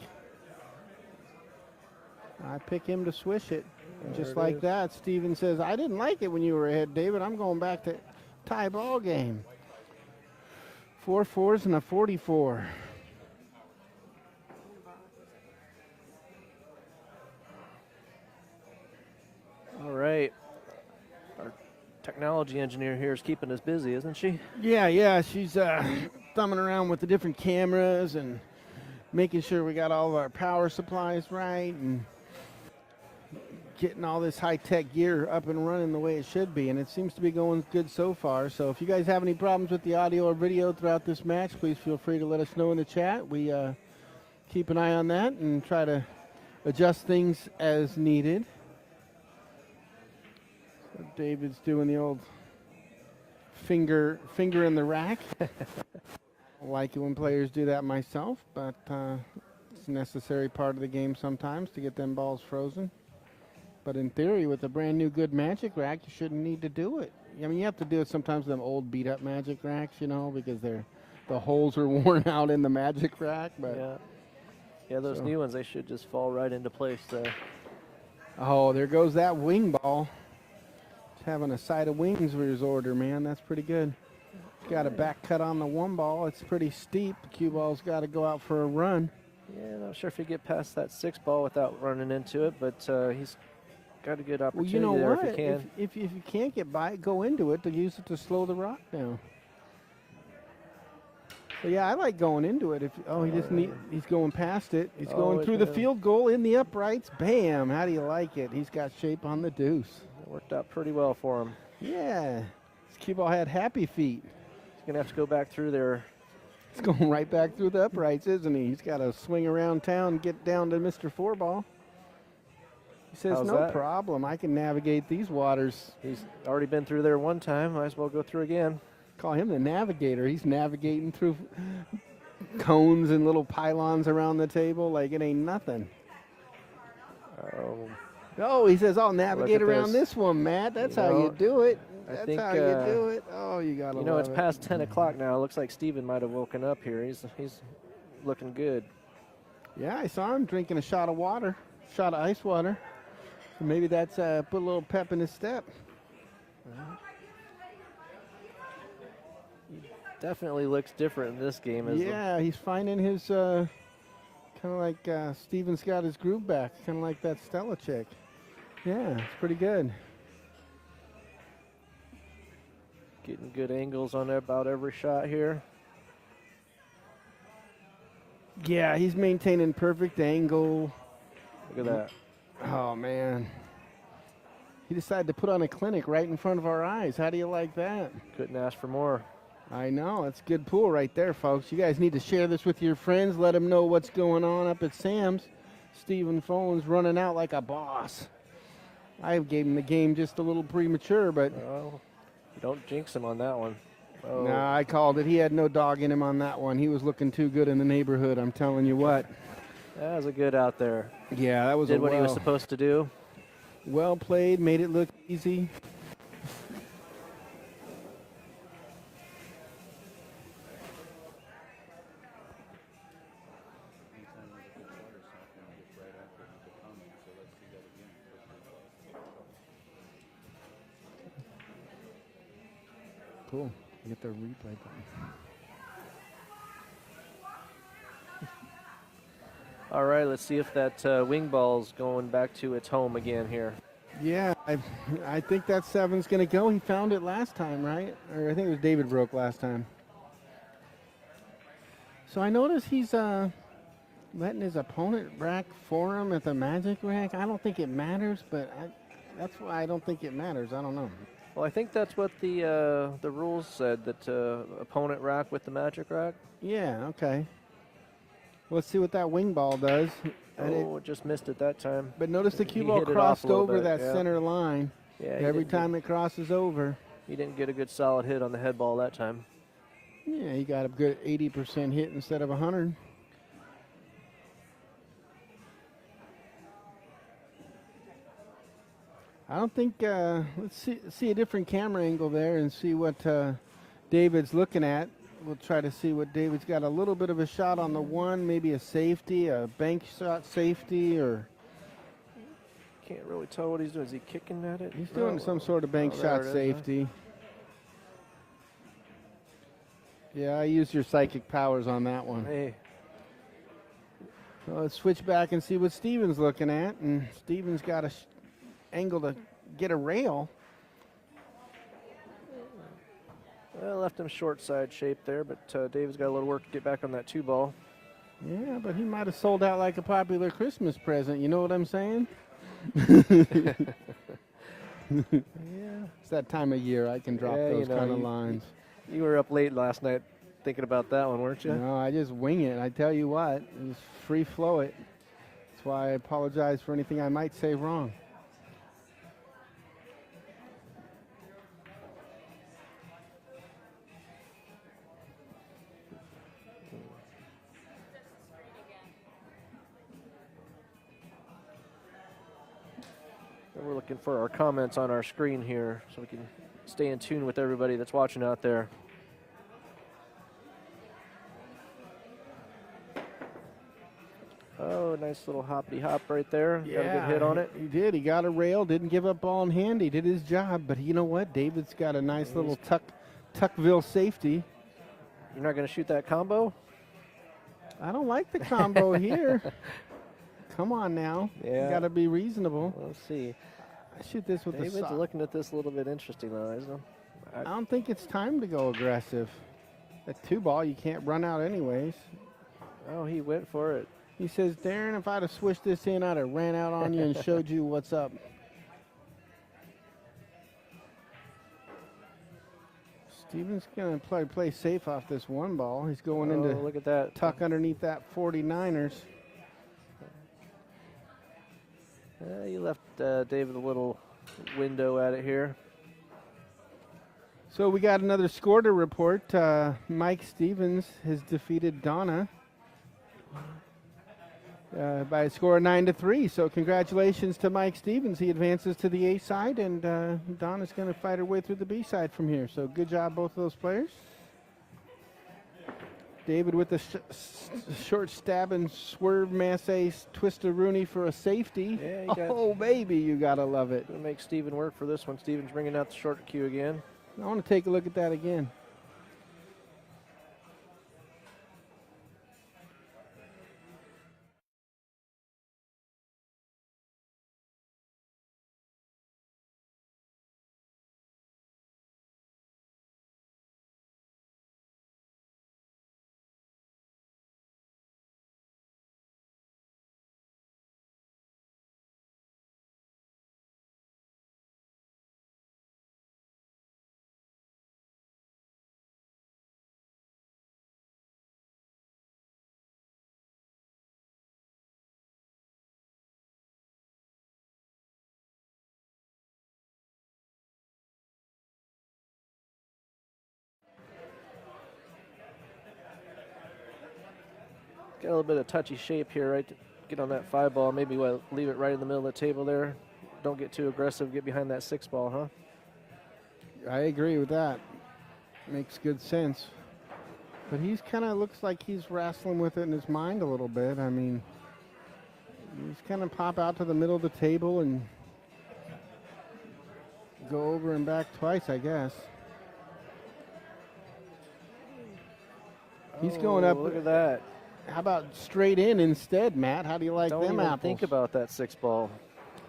I pick him to swish it. And There just it like is. that, Steven says, I didn't like it when you were ahead, David. I'm going back to tie ball game. 4 4s and a 44. All right. Our technology engineer here is keeping us busy, isn't she? Yeah, she's thumbing around with the different cameras and making sure we got all of our power supplies right and getting all this high-tech gear up and running the way it should be, and it seems to be going good so far. So if you guys have any problems with the audio or video throughout this match, please feel free to let us know in the chat. We keep an eye on that and try to adjust things as needed. So David's doing the old finger in the rack. I like it when players do that myself, but it's a necessary part of the game sometimes to get them balls frozen. But in theory, with a brand new good Magic rack, you shouldn't need to do it. I mean, you have to do it sometimes with them old beat-up Magic racks, you know, because the holes are worn out in the Magic rack. But yeah, those new ones, they should just fall right into place there. Oh, there goes that wing ball. Just having a side of wings for his order, man. That's pretty good. Got a back cut on the one ball. It's pretty steep. The cue ball's got to go out for a run. Yeah, not sure if he get past that 6 ball without running into it, but he's got a good opportunity there if he can. If you can't get by it, go into it to use it to slow the rock down. So yeah, I like going into it. He's going past it. He's going through the field goal in the uprights. Bam! How do you like it? He's got shape on the deuce. It worked out pretty well for him. Yeah, this cue ball had happy feet. He's gonna have to go back through there. He's going right back through the uprights, isn't he? He's got to swing around town and get down to Mr. 4-ball. He says, no problem. I can navigate these waters. He's already been through there one time. Might as well go through again. Call him the navigator. He's navigating through cones and little pylons around the table like it ain't nothing. Oh, he says, I'll navigate around this one, Matt. That's how you do it. That's how you do it. Oh, you got to love it. It's past 10 o'clock now. It looks like Steven might have woken up here. He's looking good. Yeah, I saw him drinking a shot of water, shot of ice water. Maybe that's put a little pep in his step. He definitely looks different in this game. Yeah, he's finding his kind of like Steven's got his groove back, kind of like that Stella chick. Yeah, it's pretty good. Getting good angles on about every shot here. Yeah, he's maintaining perfect angle. Look at that. Oh, man. He decided to put on a clinic right in front of our eyes. How do you like that? Couldn't ask for more. I know. It's a good pool right there, folks. You guys need to share this with your friends. Let them know what's going on up at Sam's. Stephen Folan's running out like a boss. I gave him the game just a little premature, but... Oh, you don't jinx him on that one. Oh. Nah, I called it. He had no dog in him on that one. He was looking too good in the neighborhood, I'm telling you what. That was a good out there. Yeah, that was Did what he was supposed to do. Well played, made it look easy. Cool. Get the replay button. All right, let's see if that wing ball's going back to its home again here. Yeah, I think that 7's going to go. He found it last time, right? Or I think it was David broke last time. So I noticed he's letting his opponent rack for him at the Magic rack. I don't think it matters, but that's why I don't think it matters. I don't know. Well, I think that's what the rules said, that opponent rack with the Magic rack. Yeah, okay. Let's see what that wing ball does. It just missed it that time. But notice the cue ball crossed over that center line. Yeah, every time it crosses over. He didn't get a good solid hit on the head ball that time. Yeah, he got a good 80% hit instead of 100. I don't think, let's see a different camera angle there and see what David's looking at. We'll try to see what David's got. A little bit of a shot on the one, maybe a safety, a bank shot safety, or... Can't really tell what he's doing. Is he kicking at it? He's doing some sort of bank shot safety. Yeah, I used your psychic powers on that one. Hey. So let's switch back and see what Steven's looking at. And Steven's got a angle to get a rail. Well, left him short side shape there, but David's got a little work to get back on that 2 ball. Yeah, but he might have sold out like a popular Christmas present. You know what I'm saying? Yeah. It's that time of year I can drop Yeah, those kind of lines. You were up late last night thinking about that one, weren't you? No, I just wing it. I tell you what, just free flow it. That's why I apologize for anything I might say wrong. We're looking for our comments on our screen here so we can stay in tune with everybody that's watching out there. Oh, nice little hoppity hop right there. Got a good hit on it. He did. He got a rail, didn't give up ball in hand. He did his job. But you know what? David's got a nice little Tuckville safety. You're not going to shoot that combo? I don't like the combo here. Come on now. Yeah. You got to be reasonable. Let's see. I shoot this with David's the sock. looking at this a little bit interesting, though, isn't he? I don't think it's time to go aggressive. That 2-ball, you can't run out anyways. Oh, he went for it. He says, Darren, if I'd have swished this in, I'd have ran out on you and showed you what's up. Steven's going to play safe off this 1 ball. He's going into look at that. tuck underneath that 49ers. You left David a little window at it here. So we got another score to report. Mike Stevens has defeated Donna by a score of 9-3. So congratulations to Mike Stevens. He advances to the A side, and Donna's going to fight her way through the B side from here. So good job, both of those players. David with the short stab and swerve masse twister Rooney for a safety. Yeah, oh, baby, you got to love it. Gonna make Steven work for this one. Steven's bringing out the short cue again. I want to take a look at that again. Got a little bit of touchy shape here, right? To get on that 5-ball. Maybe we'll leave it right in the middle of the table there. Don't get too aggressive. Get behind that 6-ball, huh? I agree with that. Makes good sense. But he's kind of looks like he's wrestling with it in his mind a little bit. I mean, he's kind of pop out to the middle of the table and go over and back twice, I guess. He's going up. Look at that. How about straight in instead, Matt? How do you like Don't them even apples? think about that 6-ball.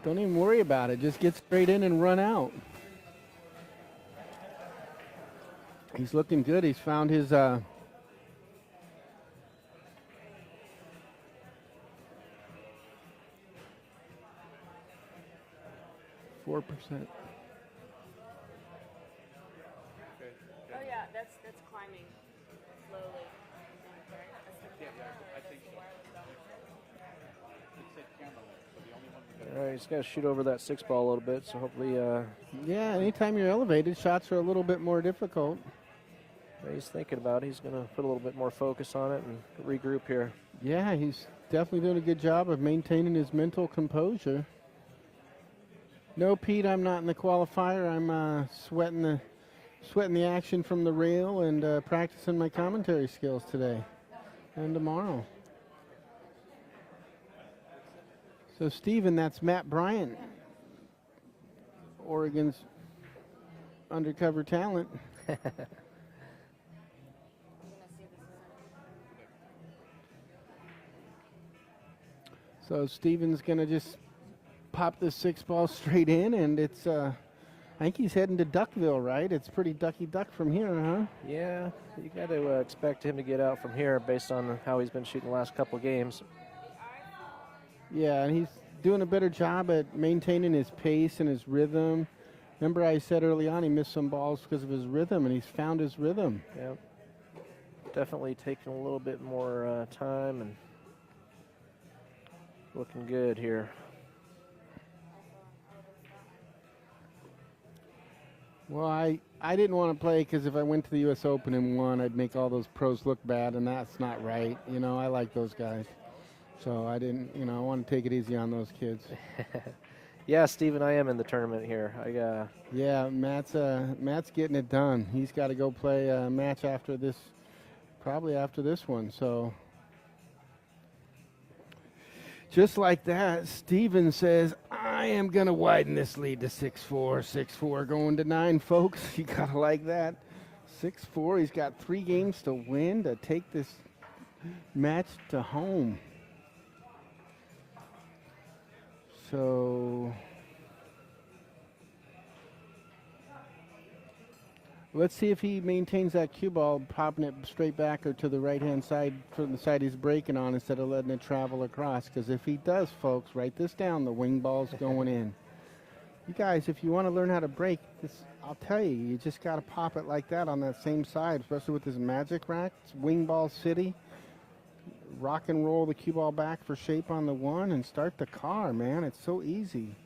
Don't even worry about it. Just get straight in and run out. He's looking good. He's found his 4%. Oh yeah, that's climbing slowly. All right, he's got to shoot over that 6-ball a little bit, so hopefully Yeah, anytime you're elevated, shots are a little bit more difficult. he's thinking about it. He's going to put a little bit more focus on it and regroup here. Yeah, he's definitely doing a good job of maintaining his mental composure. No, Pete, I'm not in the qualifier. I'm sweating the action from the rail and practicing my commentary skills today and tomorrow. So, Steven, that's Matt Bryant, Oregon's undercover talent. So Steven's going to just pop this 6-ball straight in, and it's, I think he's heading to Duckville, right? It's pretty ducky-duck from here, huh? Yeah, you got to expect him to get out from here based on how he's been shooting the last couple of games. Yeah, and doing a better job at maintaining his pace and his rhythm. Remember I said early on he missed some balls because of his rhythm, and he's found his rhythm. Yeah. Definitely taking a little bit more time and looking good here. Well, I didn't want to play because if I went to the U.S. Open and won, I'd make all those pros look bad, and that's not right. You know, I like those guys. So I didn't, you know, I want to take it easy on those kids. Yeah, Steven, I am in the tournament here. Yeah, Matt's getting it done. He's got to go play a match after this, probably after this one. So just like that, Steven says, I am going to widen this lead to 6-4. 6-4 going to 9, folks. You got to like that. 6-4. He's got 3 games to win to take this match to home. So let's see if he maintains that cue ball, popping it straight back or to the right-hand side from the side he's breaking on instead of letting it travel across. Because if he does, folks, write this down, the wing ball's going in. You guys, if you want to learn how to break this, I'll tell you, you just got to pop it like that on that same side, especially with this magic rack. It's wing ball city. Rock and roll the cue ball back for shape on the 1 and start the car, man. It's so easy.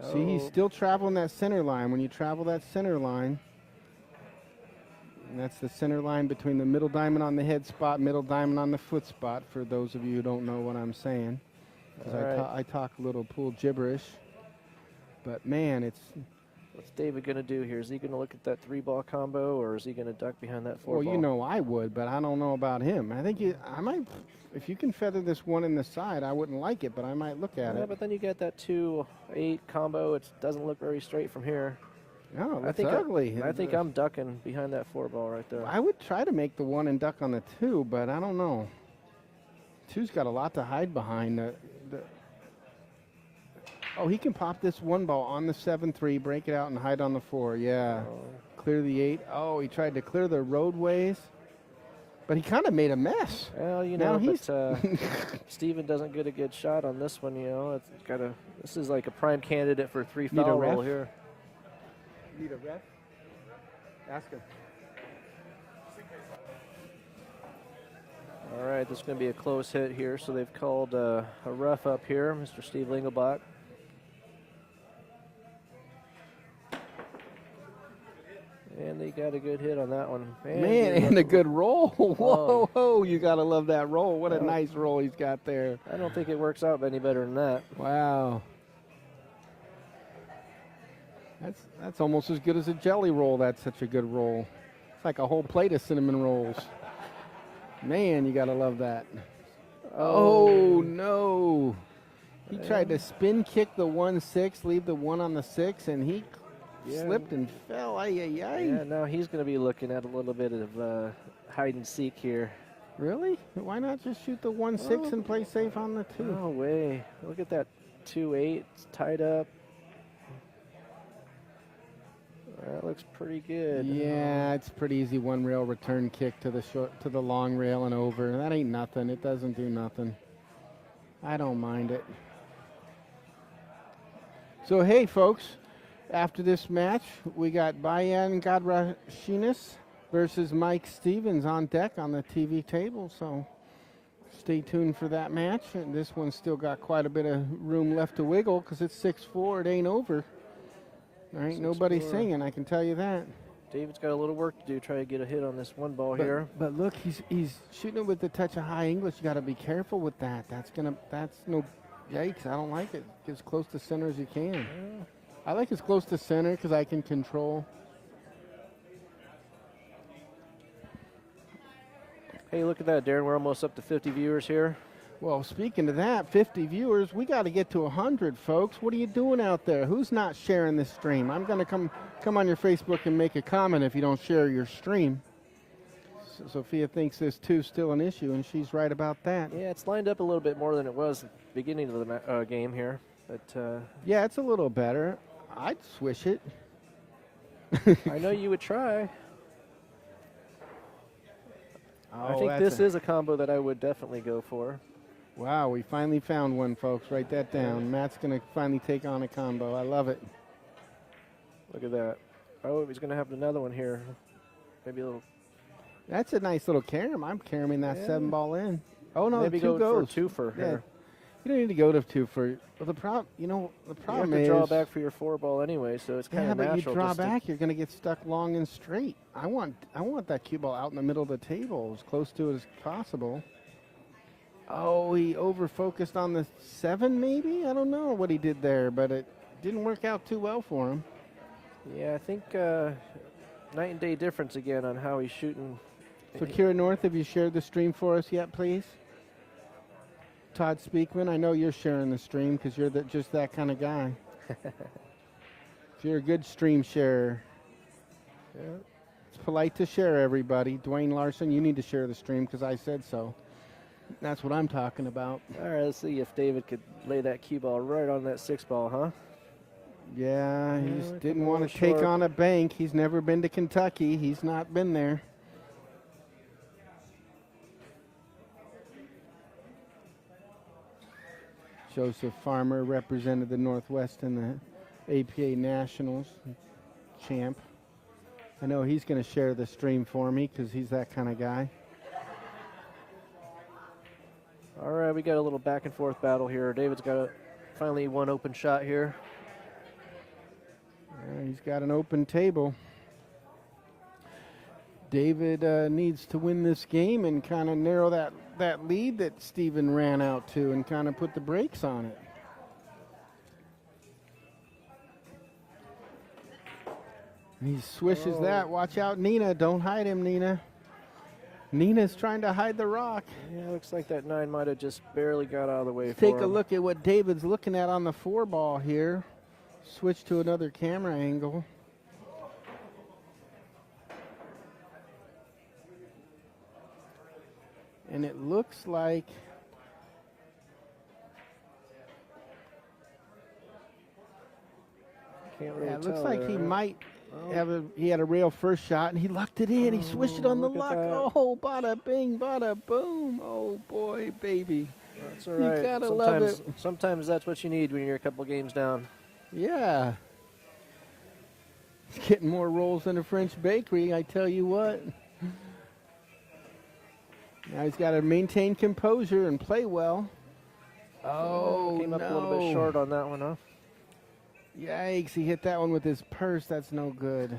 Oh. See, he's still traveling that center line. When you travel that center line, and that's the center line between the middle diamond on the head spot, middle diamond on the foot spot, for those of you who don't know what I'm saying. Because I talk a little pool gibberish. But, man, what's David going to do here? Is he going to look at that 3-ball combo, or is he going to duck behind that 4-ball? Well, you know I would, but I don't know about him. I think I might, if you can feather this 1 in the side, I wouldn't like it, but I might look at it. Yeah, but then you get that 2-8 combo. It doesn't look very straight from here. No, that's ugly. I think I'm ducking behind that 4-ball right there. I would try to make the 1 and duck on the 2, but I don't know. 2's got a lot to hide behind. Oh, he can pop this 1 ball on the 7-3, break it out, and hide on the 4. Yeah. Clear the 8. Oh, he tried to clear the roadways, but he kind of made a mess. Well, you know, but Steven doesn't get a good shot on this one, you know. This is like a prime candidate for 3-foul roll here. Need a ref? Ask him. All right, this is going to be a close hit here, so they've called a ref up here, Mr. Steve Biggelbachs. And they got a good hit on that one. Man, and a good roll. Whoa, whoa, you got to love that roll. What a nice roll he's got there. I don't think it works out any better than that. Wow. That's almost as good as a jelly roll. That's such a good roll. It's like a whole plate of cinnamon rolls. Man, you got to love that. Oh, no. He tried to spin kick the 1-6, leave the 1 on the 6, and he slipped and fell. Ay, ay, ay. Yeah, now he's going to be looking at a little bit of hide and seek here. Really? Why not just shoot the 1-6 and play safe on the 2? No way. Look at that 2-8. It's tied up. That looks pretty good. Yeah, it's pretty easy 1 rail return kick to the long rail and over. That ain't nothing. It doesn't do nothing. I don't mind it. So hey, folks, after this match, we got Bayan Gadrashinis versus Mike Stevens on deck on the TV table. So stay tuned for that match. And this one's still got quite a bit of room left to wiggle because it's 6-4. It ain't over. There ain't nobody singing, I can tell you that. David's got a little work to do, try to get a hit on this 1 ball here. But look, he's shooting it with a touch of high English. You got to be careful with that. That's no yikes. I don't like it. Get as close to center as you can. Yeah. I like as close to center because I can control. Hey, look at that, Darren. We're almost up to 50 viewers here. Well, speaking of that, 50 viewers, we got to get to 100, folks. What are you doing out there? Who's not sharing this stream? I'm going to come on your Facebook and make a comment if you don't share your stream. So Sophia thinks this too still an issue, and she's right about that. Yeah, it's lined up a little bit more than it was at the beginning of the game here. But yeah, it's a little better. I'd swish it. I know you would try. Oh, I think this is a combo that I would definitely go for. Wow, we finally found one, folks. Write that down. Matt's going to finally take on a combo. I love it. Look at that. Oh, he's going to have another one here. Maybe a little. That's a nice little carom. I'm caromming that 7-ball in. Oh, no, Maybe 2 go goes. for a twofer here. You don't need to go to 2 for. Well, the problem You have to draw back for your 4-ball anyway, so it's kind of natural. Yeah, but you draw back, you're going to get stuck long and straight. I want that cue ball out in the middle of the table, as close to it as possible. Oh, he over-focused on the 7, maybe? I don't know what he did there, but it didn't work out too well for him. Yeah, I think night and day difference again on how he's shooting. So, Kira North, have you shared the stream for us yet, please? Todd Speakman, I know you're sharing the stream because you're just that kind of guy. You're a good stream sharer. Yeah. It's polite to share, everybody. Dwayne Larson, you need to share the stream because I said so. That's what I'm talking about. All right, let's see if David could lay that cue ball right on that 6-ball, huh? Yeah, he just didn't want to take on a bank. He's never been to Kentucky. He's not been there. Joseph Farmer represented the Northwest in the APA Nationals champ. I know he's going to share the stream for me because he's that kind of guy. All right, we got a little back and forth battle here. David's got finally one open shot here. Yeah, he's got an open table. David needs to win this game and kind of narrow that lead that Steven ran out to and kind of put the brakes on it. He swishes that. Watch out, Nina. Don't hide him, Nina. Nina's trying to hide the rock. Yeah, looks like that 9 might have just barely got out of the way Let's for take him. a look at what David's looking at on the 4-ball here. Switch to another camera angle. And it looks like Can't really it looks tell like there, he huh? might he had a rail first shot and he lucked it in. He switched it on the look at luck. that. Oh, bada bing, bada boom. Oh boy, baby. That's all right. You gotta love it. Sometimes that's what you need when you're a couple games down. Yeah. He's getting more rolls than a French bakery, I tell you what. Now he's got to maintain composure and play well. Oh, Came up a little bit short on that one, huh? Yikes, he hit that one with his purse. That's no good.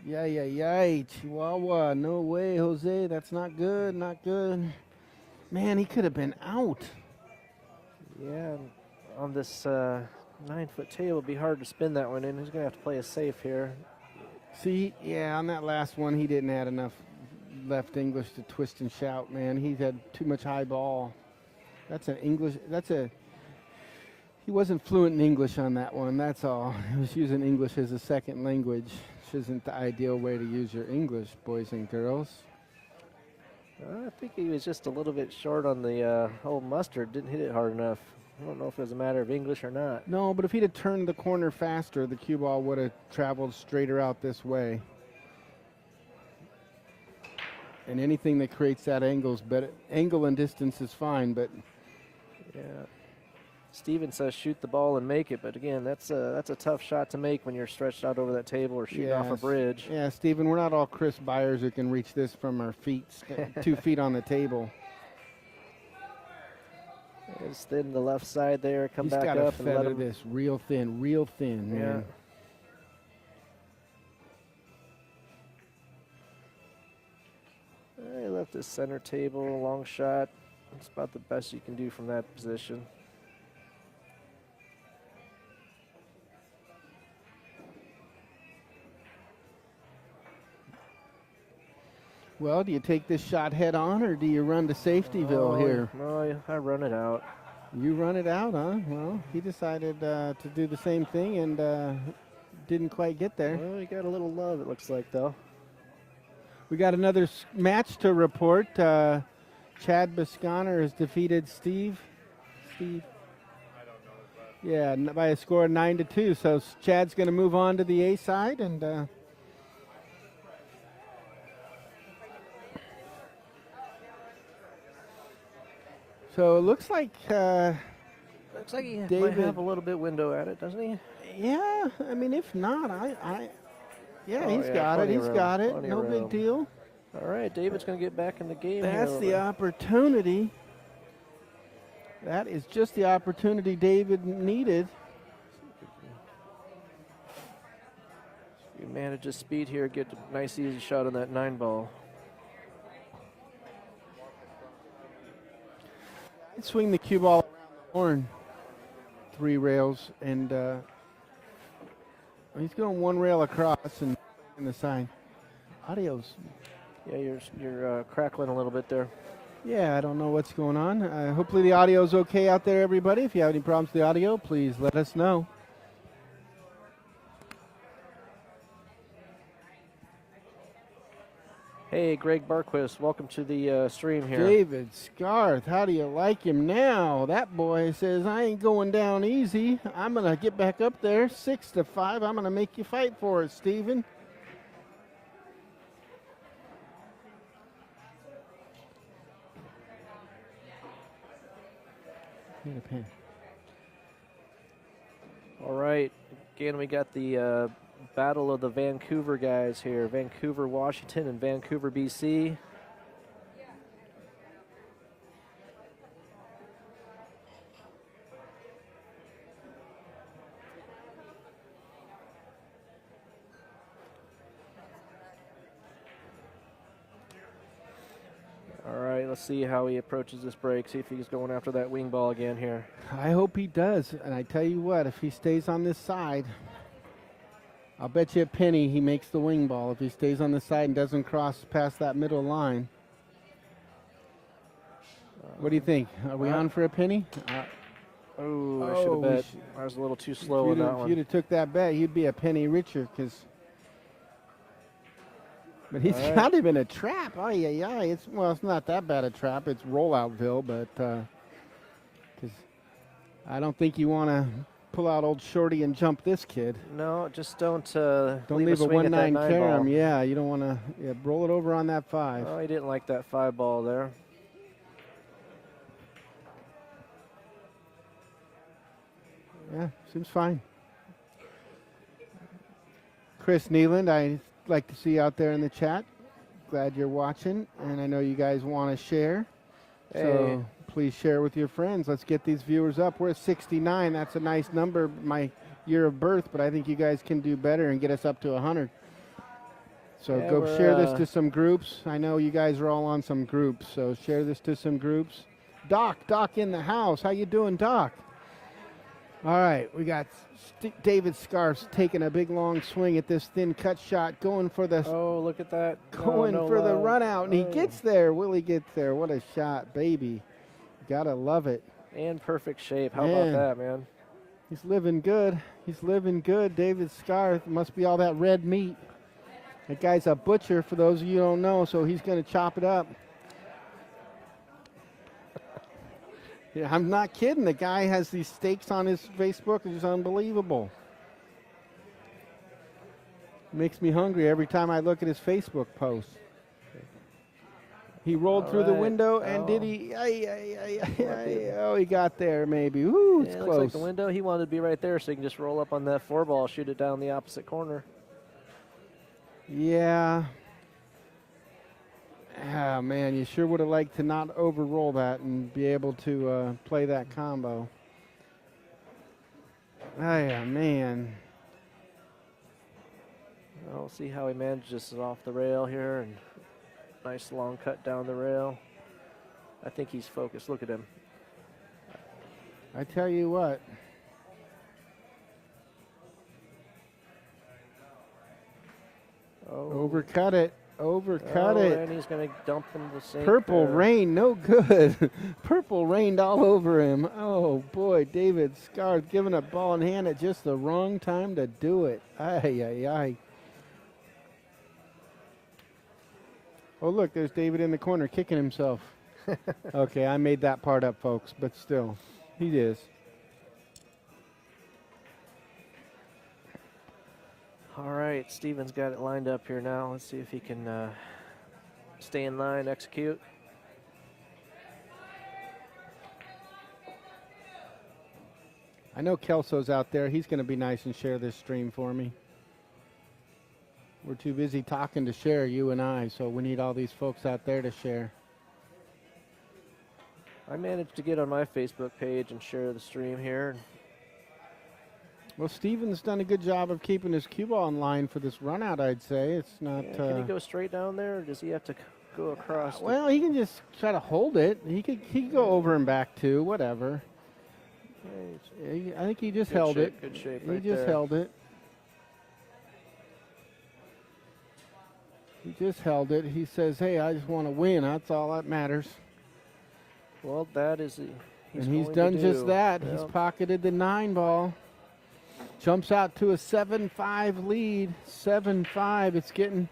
Yay, Chihuahua. No way, Jose. That's not good, not good. Man, he could have been out. Yeah, on this 9-foot table, it'd be hard to spin that one in. He's going to have to play it safe here. See, yeah, on that last one, he didn't add enough left English to twist and shout, man. He had too much high ball. He wasn't fluent in English on that one, that's all. He was using English as a second language, which isn't the ideal way to use your English, boys and girls. I think he was just a little bit short on the whole mustard. Didn't hit it hard enough. I don't know if it was a matter of English or not. No, but if he'd have turned the corner faster, the cue ball would have traveled straighter out this way. And anything that creates that angle's better. Angle and distance is fine, but yeah. Steven says shoot the ball and make it, but again, that's a tough shot to make when you're stretched out over that table or shooting off a bridge. Yeah, Steven, we're not all Chris Byers who can reach this from our feet, 2 feet on the table. Just thin the left side there, come He's back gotta up and let feather him. this real thin, man. He left his center table, long shot. It's about the best you can do from that position. Well, do you take this shot head on or do you run to safetyville here? No, I run it out. You run it out, huh? Well, he decided to do the same thing and didn't quite get there. Well, he got a little love, it looks like, though. We got another match to report. Chad Bisconner has defeated Steve. I don't know. Yeah, by a score of 9-2. So Chad's going to move on to the A side and. So it looks like, Looks like he might David- have a little bit window at it, doesn't he? yeah, I mean, if not, yeah, Oh, he's yeah, got it. plenty of He's room, got it. plenty No of big room. deal. All right, David's going to get back in the game here. That's the opportunity. That is just the opportunity David needed. You manage his speed here, get a nice easy shot on that 9 ball. Swing the cue ball around the horn. 3 rails, and he's going 1 rail across and in the side. Audio's. Yeah, you're crackling a little bit there. Yeah, I don't know what's going on. Hopefully the audio's okay out there, everybody. If you have any problems with the audio, please let us know. Hey, Greg Barquist, welcome to the stream here. David Scarth, how do you like him now? That boy says, I ain't going down easy. I'm going to get back up there. 6-5. I'm going to make you fight for it, Steven. Need a pen. All right, again, we got the battle of the Vancouver guys here. Vancouver, Washington, and Vancouver, BC. All right, let's see how he approaches this break. See if he's going after that wing ball again here. I hope he does. And I tell you what, if he stays on this side, I'll bet you a penny he makes the wing ball if he stays on the side and doesn't cross past that middle line. What do you think? Are we on for a penny? Oh, I should have bet. I was a little too slow on that If one. you'd have took that bet, you'd be a penny richer. But he's All got him in a trap. Oh, yeah. It's not that bad a trap. It's rolloutville, but because I don't think you want to pull out old Shorty and jump this kid. No, just don't Don't leave a swing at that 1-9 9 carom. ball. Yeah, you don't want to roll it over on that 5. Oh, he didn't like that 5 ball there. Yeah, seems fine. Chris Nealand, I'd like to see you out there in the chat. Glad you're watching, and I know you guys want to share. Hey. So please share with your friends. Let's get these viewers up. We're at 69. That's a nice number, my year of birth, but I think you guys can do better and get us up to 100. So Yeah, go we're, share this to some groups. I know you guys are all on some groups, so share this to some groups. Doc in the house. How you doing, Doc? All right, we got David Scarth taking a big long swing at this thin cut shot, going for the Oh, look at that. going No for the love. run out, and he Oh. gets there. Will he get there? What a shot, baby. Gotta love it. And perfect shape. How Man. about that, man? He's living good. He's living good. David Scarth must be all that red meat. That guy's a butcher, for those of you who don't know, so he's going to chop it up. Yeah, I'm not kidding. The guy has these steaks on his Facebook. It's unbelievable. Makes me hungry every time I look at his Facebook posts. He rolled through the right. window, and did he? Oh, he got there maybe. Ooh, it's Yeah, it close. looks like the window. He wanted to be right there so he can just roll up on that 4 ball, shoot it down the opposite corner. Yeah. Ah, man, you sure would have liked to not overroll that and be able to play that combo. Ah, yeah, man. We'll see how he manages it off the rail here, and nice long cut down the rail. I think he's focused. Look at him. I tell you what. Oh, Overcut it. Overcut it. And he's going to dump into the sink. Purple there. rain, no good. Purple rained all over him. Oh, boy, David Scarth giving a ball in hand at just the wrong time to do it. Ay, ay, ay. Oh, look, there's David in the corner kicking himself. Okay, I made that part up, folks, but still, he is. All right, Steven's got it lined up here now. Let's see if he can stay in line, execute. I know Kelso's out there. He's going to be nice and share this stream for me. We're too busy talking to share, you and I, so we need all these folks out there to share. I managed to get on my Facebook page and share the stream here. Well, Steven's done a good job of keeping his cue ball in line for this run out, I'd say. It's not... Yeah, can he go straight down there, or does he have to go across? Well, he can just try to hold it. He could go over and back too, whatever. I think he just held it. Good shape He right just there. held it. He just held it. He says, hey, I just want to win. That's all that matters. Well, that is... And he's done just that. Yep. He's pocketed the 9 ball. Jumps out to a 7-5 lead. 7-5. It's getting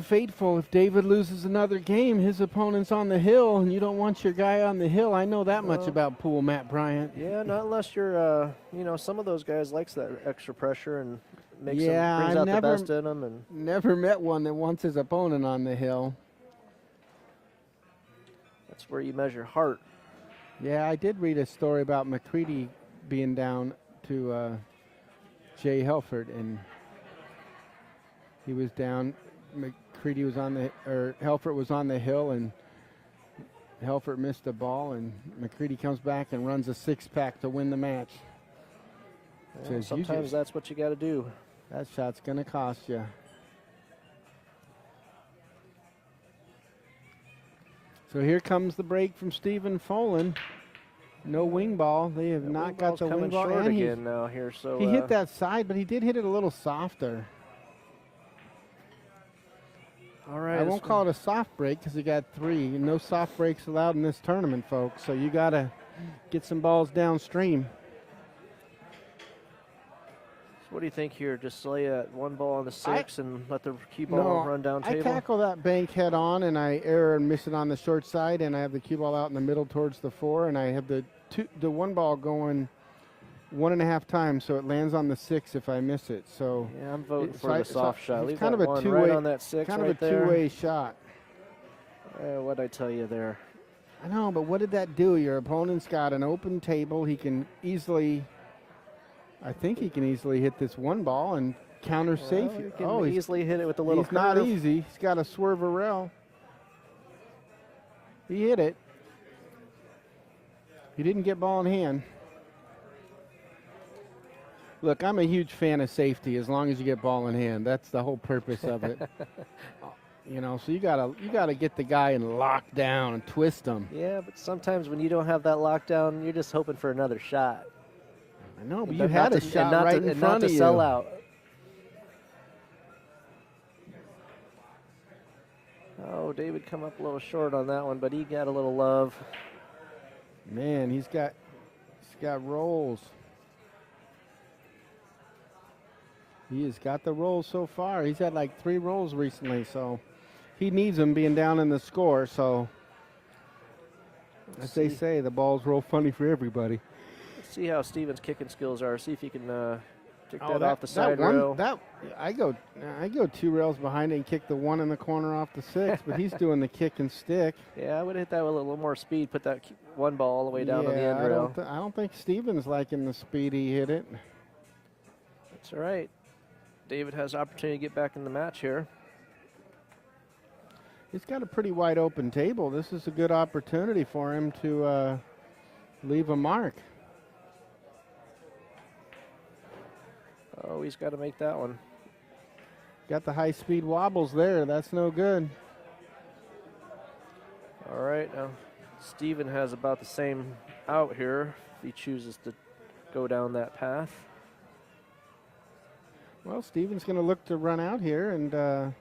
fateful. If David loses another game, his opponent's on the hill, and you don't want your guy on the hill. I know that much about pool, Matt Bryant. Yeah, not unless you're, some of those guys likes that extra pressure and brings out the best in them. And never met one that wants his opponent on the hill. that's where you measure heart. Yeah, I did read a story about McCready being down to Jay Helford, and he was down. McCready was Helford was on the hill, and Helford missed the ball, and McCready comes back and runs a 6-pack to win the match. Yeah, sometimes that's what you got to do. That shot's going to cost you. So here comes the break from Stephen Folan. No wing ball. They have not got the wing ball. Short again now here. So he hit that side, but he did hit it a little softer. All right. I won't call it a soft break because he got 3. No soft breaks allowed in this tournament, folks. So you got to get some balls downstream. So what do you think here? Just lay a 1 ball on the 6 and let the cue ball run down table? I tackle that bank head on, and I err and miss it on the short side, and I have the cue ball out in the middle towards the 4, and I have the 1 ball going 1.5 times, so it lands on the 6 if I miss it. So yeah, I'm voting for the soft shot. Leave kind that of a one two-way, right on that 6 kind right of a there. two-way shot. What'd I tell you there? I know, but what did that do? Your opponent's got an open table. He can easily, I think he can easily hit this 1 ball and counter safe. He can easily hit it with a little He's not curve. easy. He's got a swerve a rail. He hit it. He didn't get ball in hand. Look, I'm a huge fan of safety as long as you get ball in hand. That's the whole purpose of it. So you gotta get the guy and lock down and twist him. Yeah, but sometimes when you don't have that lockdown, you're just hoping for another shot. I know, but you had a shot right in front of you. And not to sell out. Oh, David come up a little short on that one, but he got a little love. Man, he's got rolls. He has got the rolls so far. He's had like 3 rolls recently, so he needs them being down in the score. So, as they say, the balls roll funny for everybody. Let's see how Steven's kicking skills are. See if he can kick that off the side rail. I go 2 rails behind it and kick the 1 in the corner off the 6, but he's doing the kick and stick. Yeah, I would hit that with a little more speed. Put that 1 ball all the way down on the end rail. I don't think Steven's liking the speed he hit it. That's all right. David has opportunity to get back in the match here. He's got a pretty wide open table. This is a good opportunity for him to leave a mark. Oh, he's got to make that one. Got the high speed wobbles there. That's no good. All right, now Steven has about the same out here if he chooses to go down that path. Well, Steven's going to look to run out here and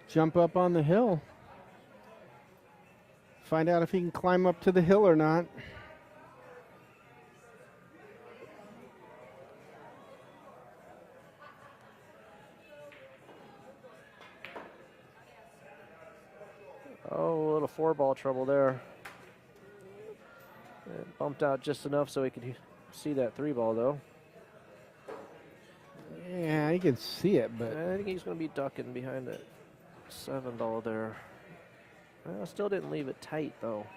jump up on the hill. Find out if he can climb up to the hill or not. Oh, a little 4-ball trouble there. It bumped out just enough so he could see that 3-ball though. Yeah, you can see it, but I think he's going to be ducking behind that 7-ball there. Well, still didn't leave it tight though.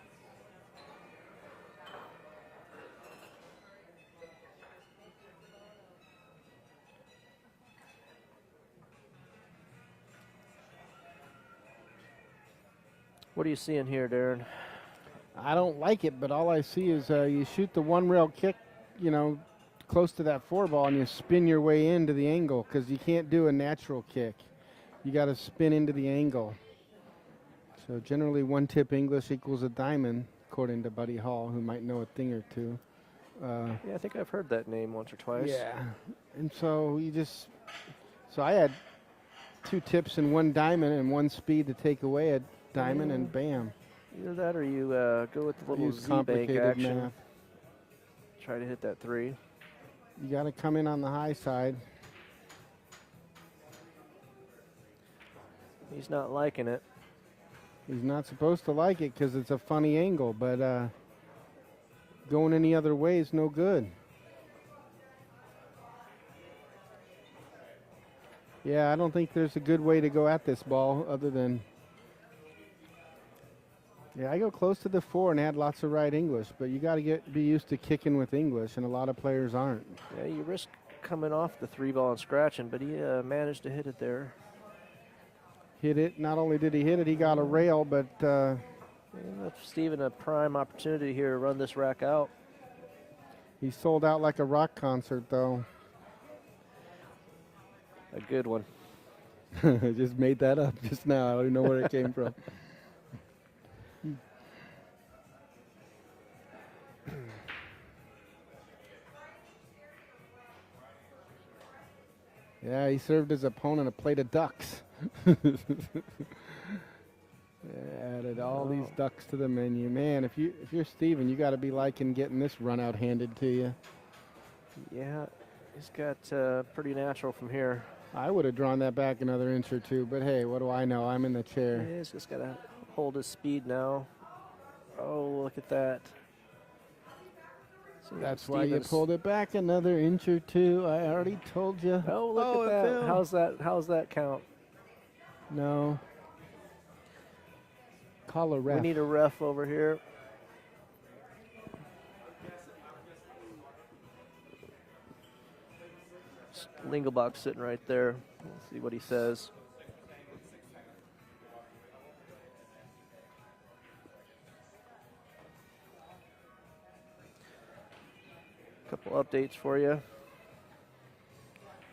What are you seeing here, Darren? I don't like it, but all I see is you shoot the one rail kick, you know, close to that 4 ball, and you spin your way into the angle because you can't do a natural kick. You got to spin into the angle. So generally 1 tip English equals a diamond, according to Buddy Hall, who might know a thing or two. Yeah, I think I've heard that name once or twice. Yeah, and so so I had 2 tips and 1 diamond and 1 speed to take away a diamond, and bam. Either that or you go with the little Use Z-bank complicated action. math. Try to hit that 3. You got to come in on the high side. He's not liking it. He's not supposed to like it because it's a funny angle, but going any other way is no good. Yeah, I don't think there's a good way to go at this ball other than... Yeah, I go close to the 4 and add lots of right English, but you got to be used to kicking with English, and a lot of players aren't. Yeah, you risk coming off the 3 ball and scratching, but he managed to hit it there. Hit it. Not only did he hit it, he got a rail, but... Yeah, that's Steven a prime opportunity here to run this rack out. He sold out like a rock concert, though. A good one. I just made that up just now. I don't even know where it came from. Yeah, he served his opponent a plate of ducks. Added all these ducks to the menu. Man, if you're Steven, you got to be liking getting this run out handed to you. Yeah, he's got pretty natural from here. I would have drawn that back another inch or 2, but hey, what do I know? I'm in the chair. Yeah, he's just got to hold his speed now. Oh, look at that. So that's why you pulled it back another inch or 2. I already told you. Oh, look at that. How's that count? No. Call a ref. We need a ref over here. Biggelbachs sitting right there. Let's see what he says. Couple updates for you.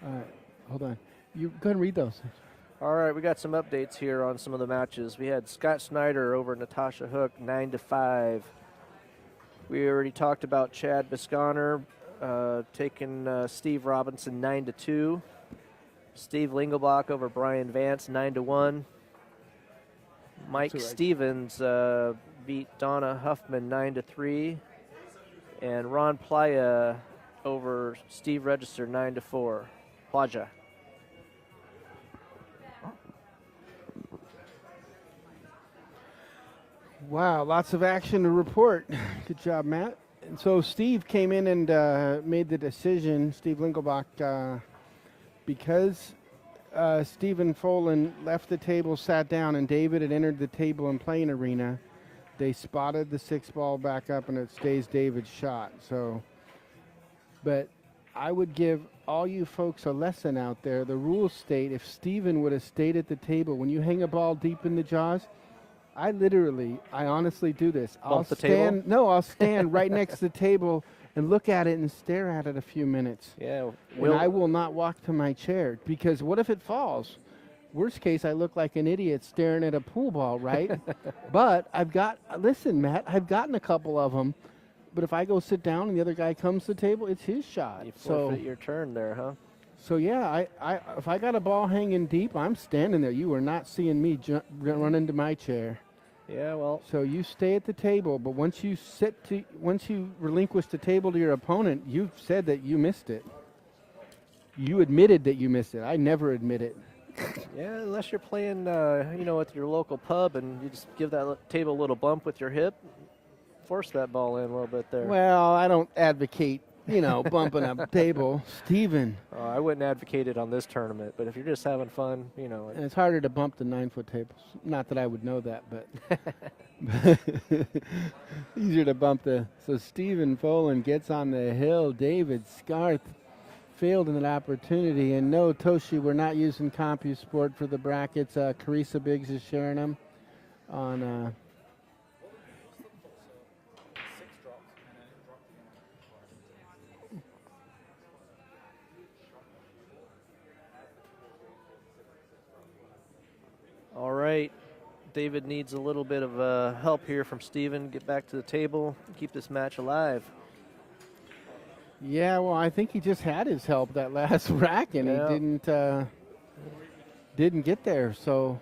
All right, hold on. You go ahead and read those. All right, we got some updates here on some of the matches. We had Scott Snyder over Natasha Hook, 9-5. We already talked about Chad Bisconner taking Steve Robinson 9-2. Steve Lingelbach over Brian Vance 9-1. Mike Stevens beat Donna Huffman 9-3. And Ron Playa over Steve Register 9-4. Plaja. Wow, lots of action to report. Good job, Matt. And so Steve came in and made the decision, Steve Lingelbach, because Stephen Folan left the table, sat down, and David had entered the table and playing arena. They spotted the 6 ball back up, and it stays David's shot. So, but I would give all you folks a lesson out there. The rules state if Stephen would have stayed at the table, when you hang a ball deep in the jaws, I honestly do this. I'll stand right next to the table and look at it and stare at it a few minutes. Yeah. And I will not walk to my chair, because what if it falls? Worst case, I look like an idiot staring at a pool ball, right? But listen, Matt, I've gotten a couple of them. But if I go sit down and the other guy comes to the table, it's his shot. You forfeit your turn there, huh? So, yeah, if I got a ball hanging deep, I'm standing there. You are not seeing me run into my chair. Yeah, well. So you stay at the table, but once you relinquish the table to your opponent, you've said that you missed it. You admitted that you missed it. I never admit it. Yeah, unless you're playing, with your local pub and you just give that table a little bump with your hip, force that ball in a little bit there. Well, I don't advocate, bumping a table. Steven. I wouldn't advocate it on this tournament, but if you're just having fun, And it's harder to bump the 9-foot tables. Not that I would know that, but easier to bump So Stephen Folan gets on the hill. David Scarth failed in that opportunity. And no, Toshi, we're not using CompuSport for the brackets. Carissa Biggs is sharing them. on All right. David needs a little bit of help here from Steven. Get back to the table, keep this match alive. Yeah, well, I think he just had his help that last rack, and Yeah. he didn't get there. So,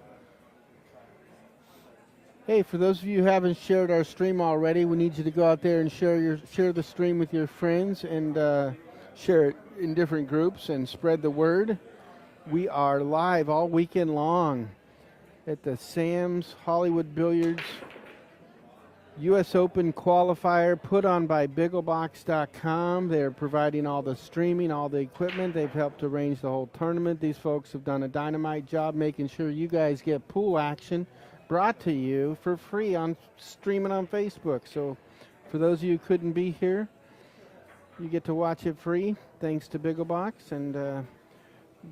hey, for those of you who haven't shared our stream already, we need you to go out there and share the stream with your friends and share it in different groups and spread the word. We are live all weekend long at the Sam's Hollywood Billiards U.S. Open Qualifier put on by Biggelbachs.com. They're providing all the streaming, all the equipment. They've helped arrange the whole tournament. These folks have done a dynamite job making sure you guys get pool action brought to you for free on streaming on Facebook. So for those of you who couldn't be here, you get to watch it free thanks to Biggelbachs, and the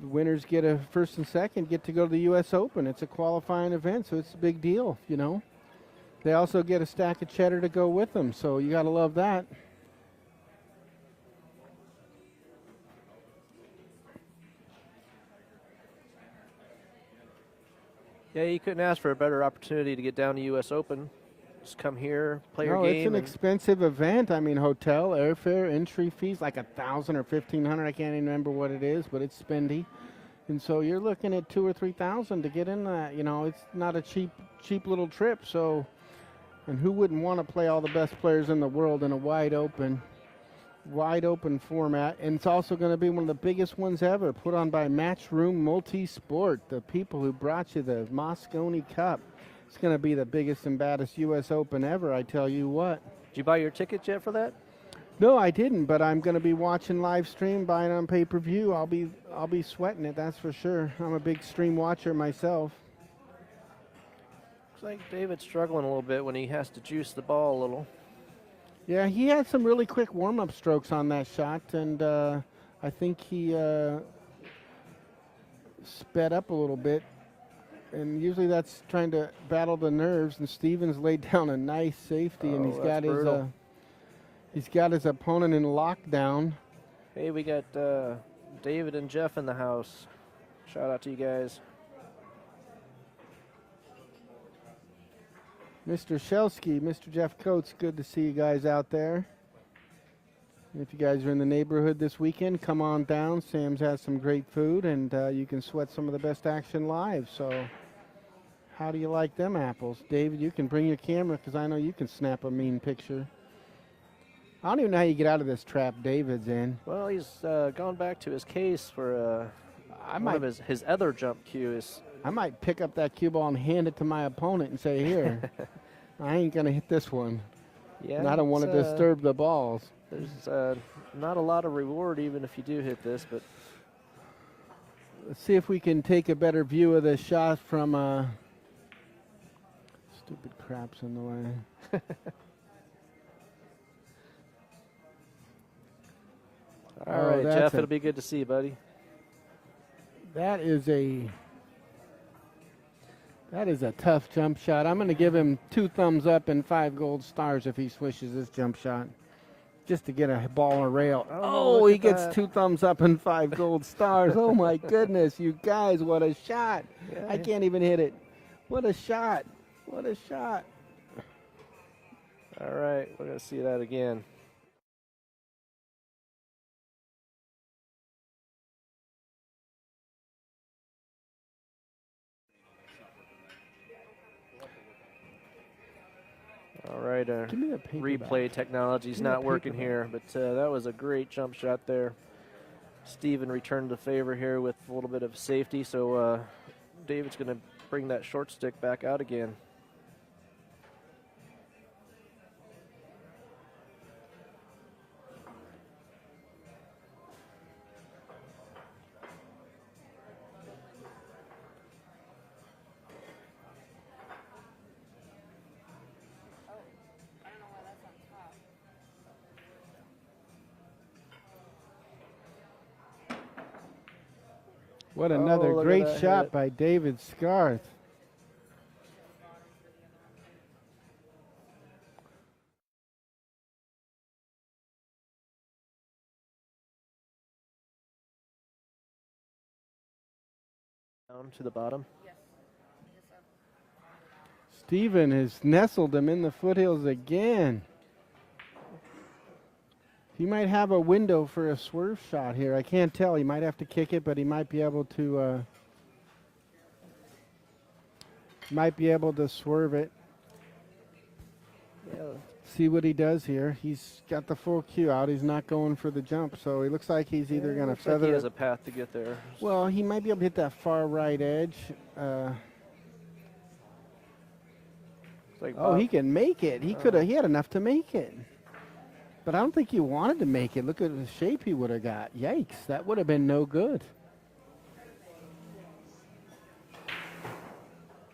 winners get a first and second get to go to the U.S. Open. It's a qualifying event, so it's a big deal, you know. They also get a stack of cheddar to go with them, so you got to love that. Yeah, you couldn't ask for a better opportunity to get down to U.S. Open. Just come here, play your game. It's an expensive event. I mean, hotel, airfare, entry fees, like $1,000 or $1,500. I can't even remember what it is, but it's spendy. And so you're looking at $2,000 or $3,000 to get in that. You know, it's not a cheap little trip. So, and who wouldn't want to play all the best players in the world in a wide open format? And it's also going to be one of the biggest ones ever, put on by Matchroom Multisport, the people who brought you the Moscone Cup. It's going to be the biggest and baddest U.S. Open ever, I tell you what. Did you buy your tickets yet for that? No, I didn't, but I'm going to be watching live stream, buying on pay-per-view. I'll be sweating it, that's for sure. I'm a big stream watcher myself. Looks like David's struggling a little bit when he has to juice the ball a little. Yeah, he had some really quick warm-up strokes on that shot, and I think he sped up a little bit. And usually that's trying to battle the nerves, and Stevens laid down a nice safety, and he's got his opponent in lockdown. Hey, we got David and Jeff in the house. Shout out to you guys. Mr. Shelsky, Mr. Jeff Coates, good to see you guys out there. If you guys are in the neighborhood this weekend, come on down. Sam's has some great food, and you can sweat some of the best action live. So how do you like them apples? David, you can bring your camera because I know you can snap a mean picture. I don't even know how you get out of this trap David's in. Well, he's gone back to his case for one of his other jump cues. I might pick up that cue ball and hand it to my opponent and say, here, I ain't going to hit this one. Yeah, and I don't want to disturb the balls. There's not a lot of reward even if you do hit this, but let's see if we can take a better view of this shot from stupid crap's in the way. All right, Jeff, it'll be good to see you, buddy. That is a tough jump shot. I'm going to give him 2 thumbs up and 5 gold stars if he swishes this jump shot, just to get a ball or rail. Oh, he gets 2 thumbs up and 5 gold stars. Oh, my goodness, you guys, what a shot. Yeah, I can't even hit it. What a shot. What a shot. All right, we're going to see that again. All right, replay technology's not working here, but that was a great jump shot there. Steven returned the favor here with a little bit of safety, so David's going to bring that short stick back out again. What another great shot by David Scarth. Down to the bottom. Yes. Yes, sir. Steven has nestled him in the foothills again. He might have a window for a swerve shot here. I can't tell. He might have to kick it, but he might be able to swerve it. Yeah. See what he does here. He's got the full cue out. He's not going for the jump, so he looks like he's either going to Looks like feather he has it. a path to get there. Well, he might be able to hit that far right edge. It's like Oh, Bob- he can make it. He could have. He had enough to make it. But I don't think he wanted to make it. Look at the shape he would have got. Yikes, that would have been no good.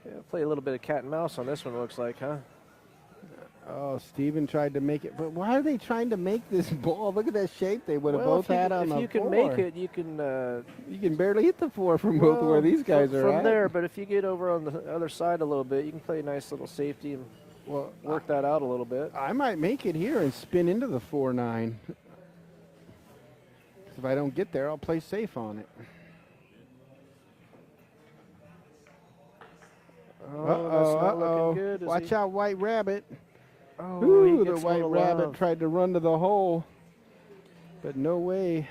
yeah, play a little bit of cat and mouse on this one, looks like, huh? Oh, Steven tried to make it. But why are they trying to make this ball? Look at that shape they would have Well, both had on the if you can floor. make it, you can. You can barely hit the floor from both where these guys are from at. there. But if you get over on the other side a little bit, you can play a nice little safety and work that out a little bit. I might make it here and spin into the 4-9. If I don't get there, I'll play safe on it. That's not looking good. is Watch he? out, White Rabbit. Oh, Ooh, he the gets a White little Rabbit love. tried to run to the hole, but no way.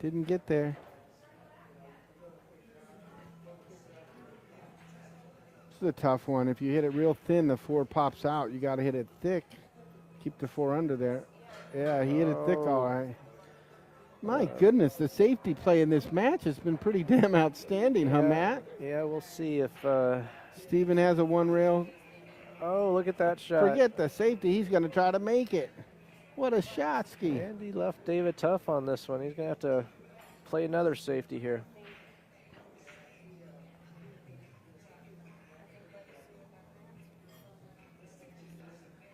Didn't get there. This is a tough one. If you hit it real thin, the 4 pops out. You got to hit it thick. Keep the 4 under there. Yeah, he hit it thick all right. My goodness, the safety play in this match has been pretty damn outstanding, huh, Matt? Yeah, we'll see if. Steven has a 1 rail. Oh, look at that shot. Forget the safety. He's going to try to make it. What a shot, Ski. And he left David tough on this one. He's going to have to play another safety here.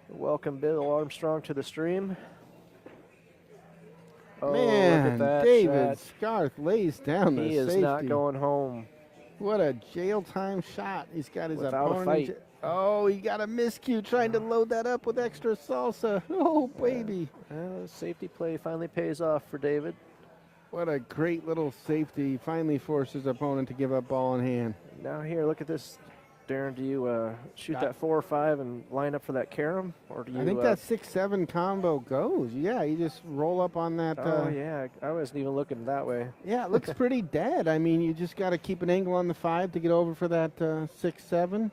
Welcome Bill Armstrong to the stream. Oh, Man, look at that David shot. Scarth lays down the He safety. is not going home. What a jail time shot. He's got his Without a opponent. fight. Oh, he got a miscue trying to load that up with extra salsa. Oh, baby. Safety play finally pays off for David. What a great little safety. He finally forced his opponent to give up ball in hand. Now here, look at this. Darren, do you shoot that 4 or 5 and line up for that carom? Or do you, I think that 6-7 combo goes. Yeah, you just roll up on that. Oh, yeah. I wasn't even looking that way. Yeah, it looks pretty dead. I mean, you just got to keep an angle on the 5 to get over for that 6-7.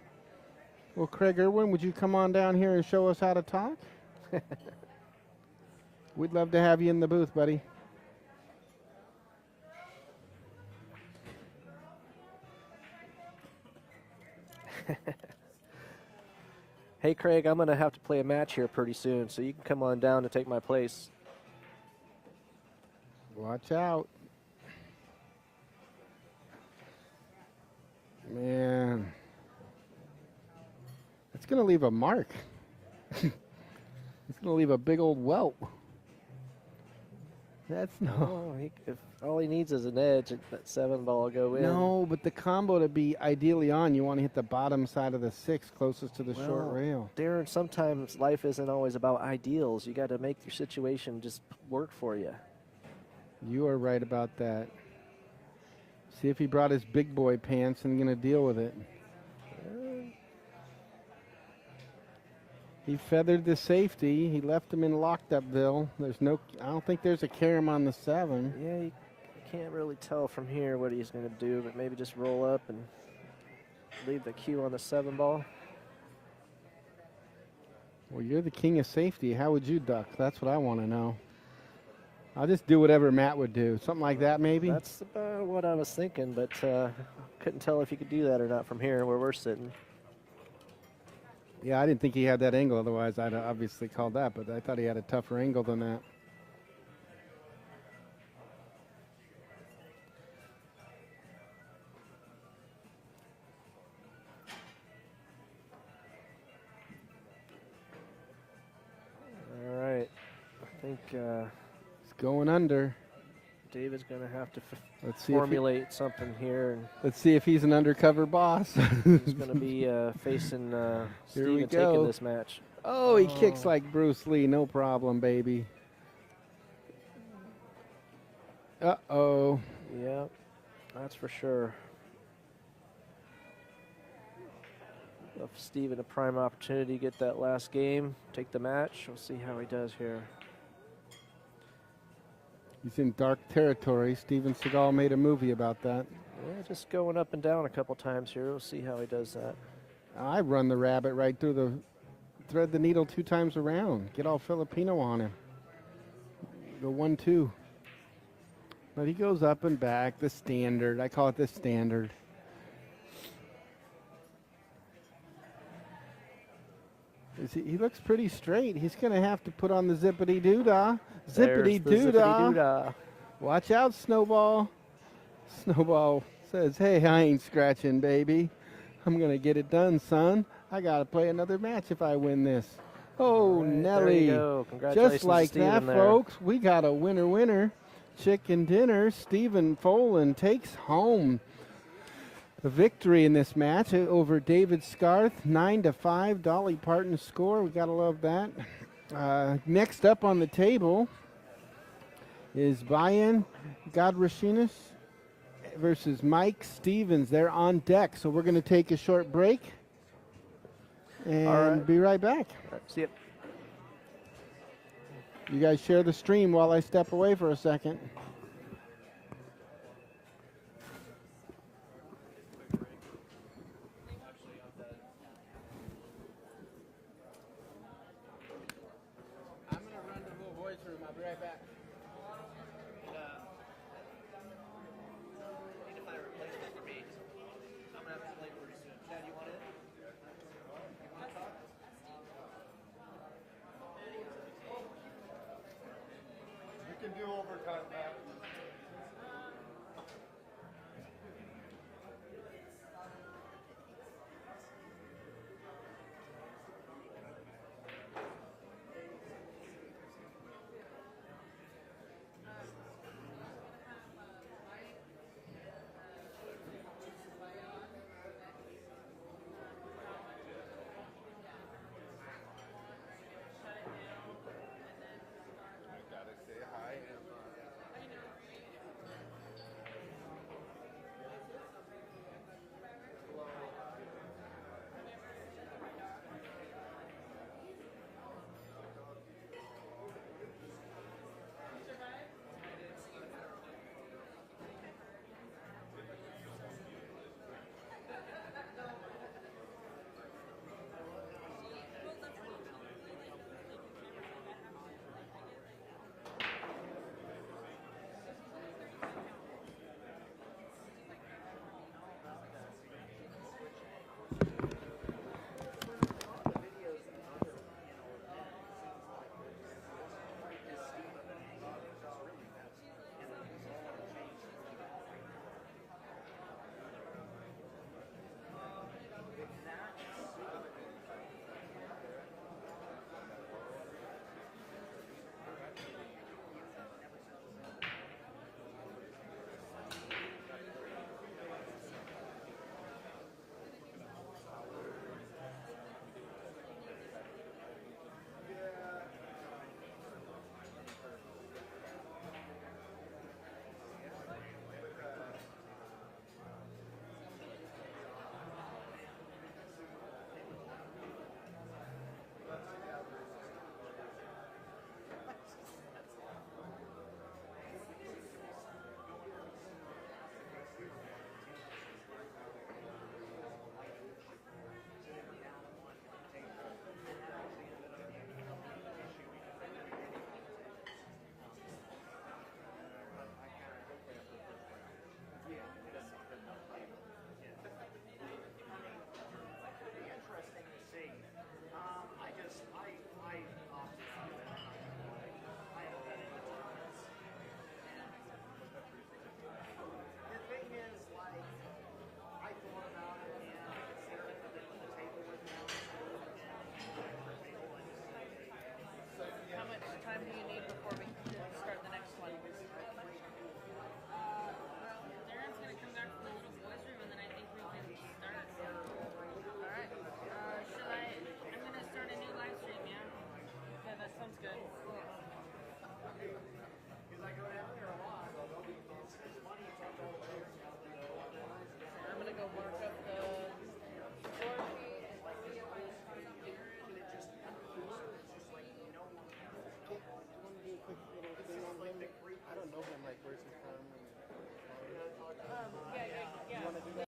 Well, Craig Irwin, would you come on down here and show us how to talk? We'd love to have you in the booth, buddy. Hey, Craig, I'm going to have to play a match here pretty soon, so you can come on down and take my place. Watch out. Man. It's going to leave a mark. It's going to leave a big old welt. That's no. Oh, if all he needs is an edge, that 7 ball will go in. No, but the combo to be ideally on, you want to hit the bottom side of the 6 closest to the short rail. Darren, sometimes life isn't always about ideals. You got to make your situation just work for you. You are right about that. See if he brought his big boy pants and going to deal with it. He feathered the safety. He left him in locked-upville. I don't think there's a carom on the 7. Yeah, you can't really tell from here what he's going to do, but maybe just roll up and leave the cue on the 7 ball. Well, you're the king of safety. How would you duck? That's what I want to know. I'll just do whatever Matt would do. Something like that, maybe? That's about what I was thinking, but couldn't tell if you could do that or not from here where we're sitting. Yeah, I didn't think he had that angle. Otherwise, I'd obviously called that, but I thought he had a tougher angle than that. All right. I think It's going under. David's going to have to Let's see formulate something here. And Let's see if he's an undercover boss. he's going to be facing Here Steven we taking go. this match. Oh, he kicks like Bruce Lee. No problem, baby. Uh-oh. Yeah, that's for sure. Steven a prime opportunity to get that last game, take the match. We'll see how he does here. He's in dark territory. Steven Seagal made a movie about that. Yeah, just going up and down a couple times here. We'll see how he does that. I run the rabbit right through the, thread the needle 2 times around. Get all Filipino on him. The 1-2. But he goes up and back, the standard. I call it the standard. He looks pretty straight. He's going to have to put on the zippity-doo-dah. Zippity-doo-dah. Watch out, Snowball. Snowball says, hey, I ain't scratching, baby. I'm going to get it done, son. I got to play another match if I win this. Oh, right, Nelly. There you go. Congratulations, just like that, there. folks, we got a winner. Chicken dinner. Stephen Folan takes home the victory in this match over David Scarth, 9-5. Dolly Parton score. We got to love that. Next up on the table is Bayan Godrashinas versus Mike Stevens. They're on deck, so we're going to take a short break and be right back. All right, see ya. You guys share the stream while I step away for a second. I'm going to run to the voice room. I'll be right back. Need to find a replacement for me. I'm going to have to play pretty soon. Chad, you want it? You want to talk? You can do overtime, Matt.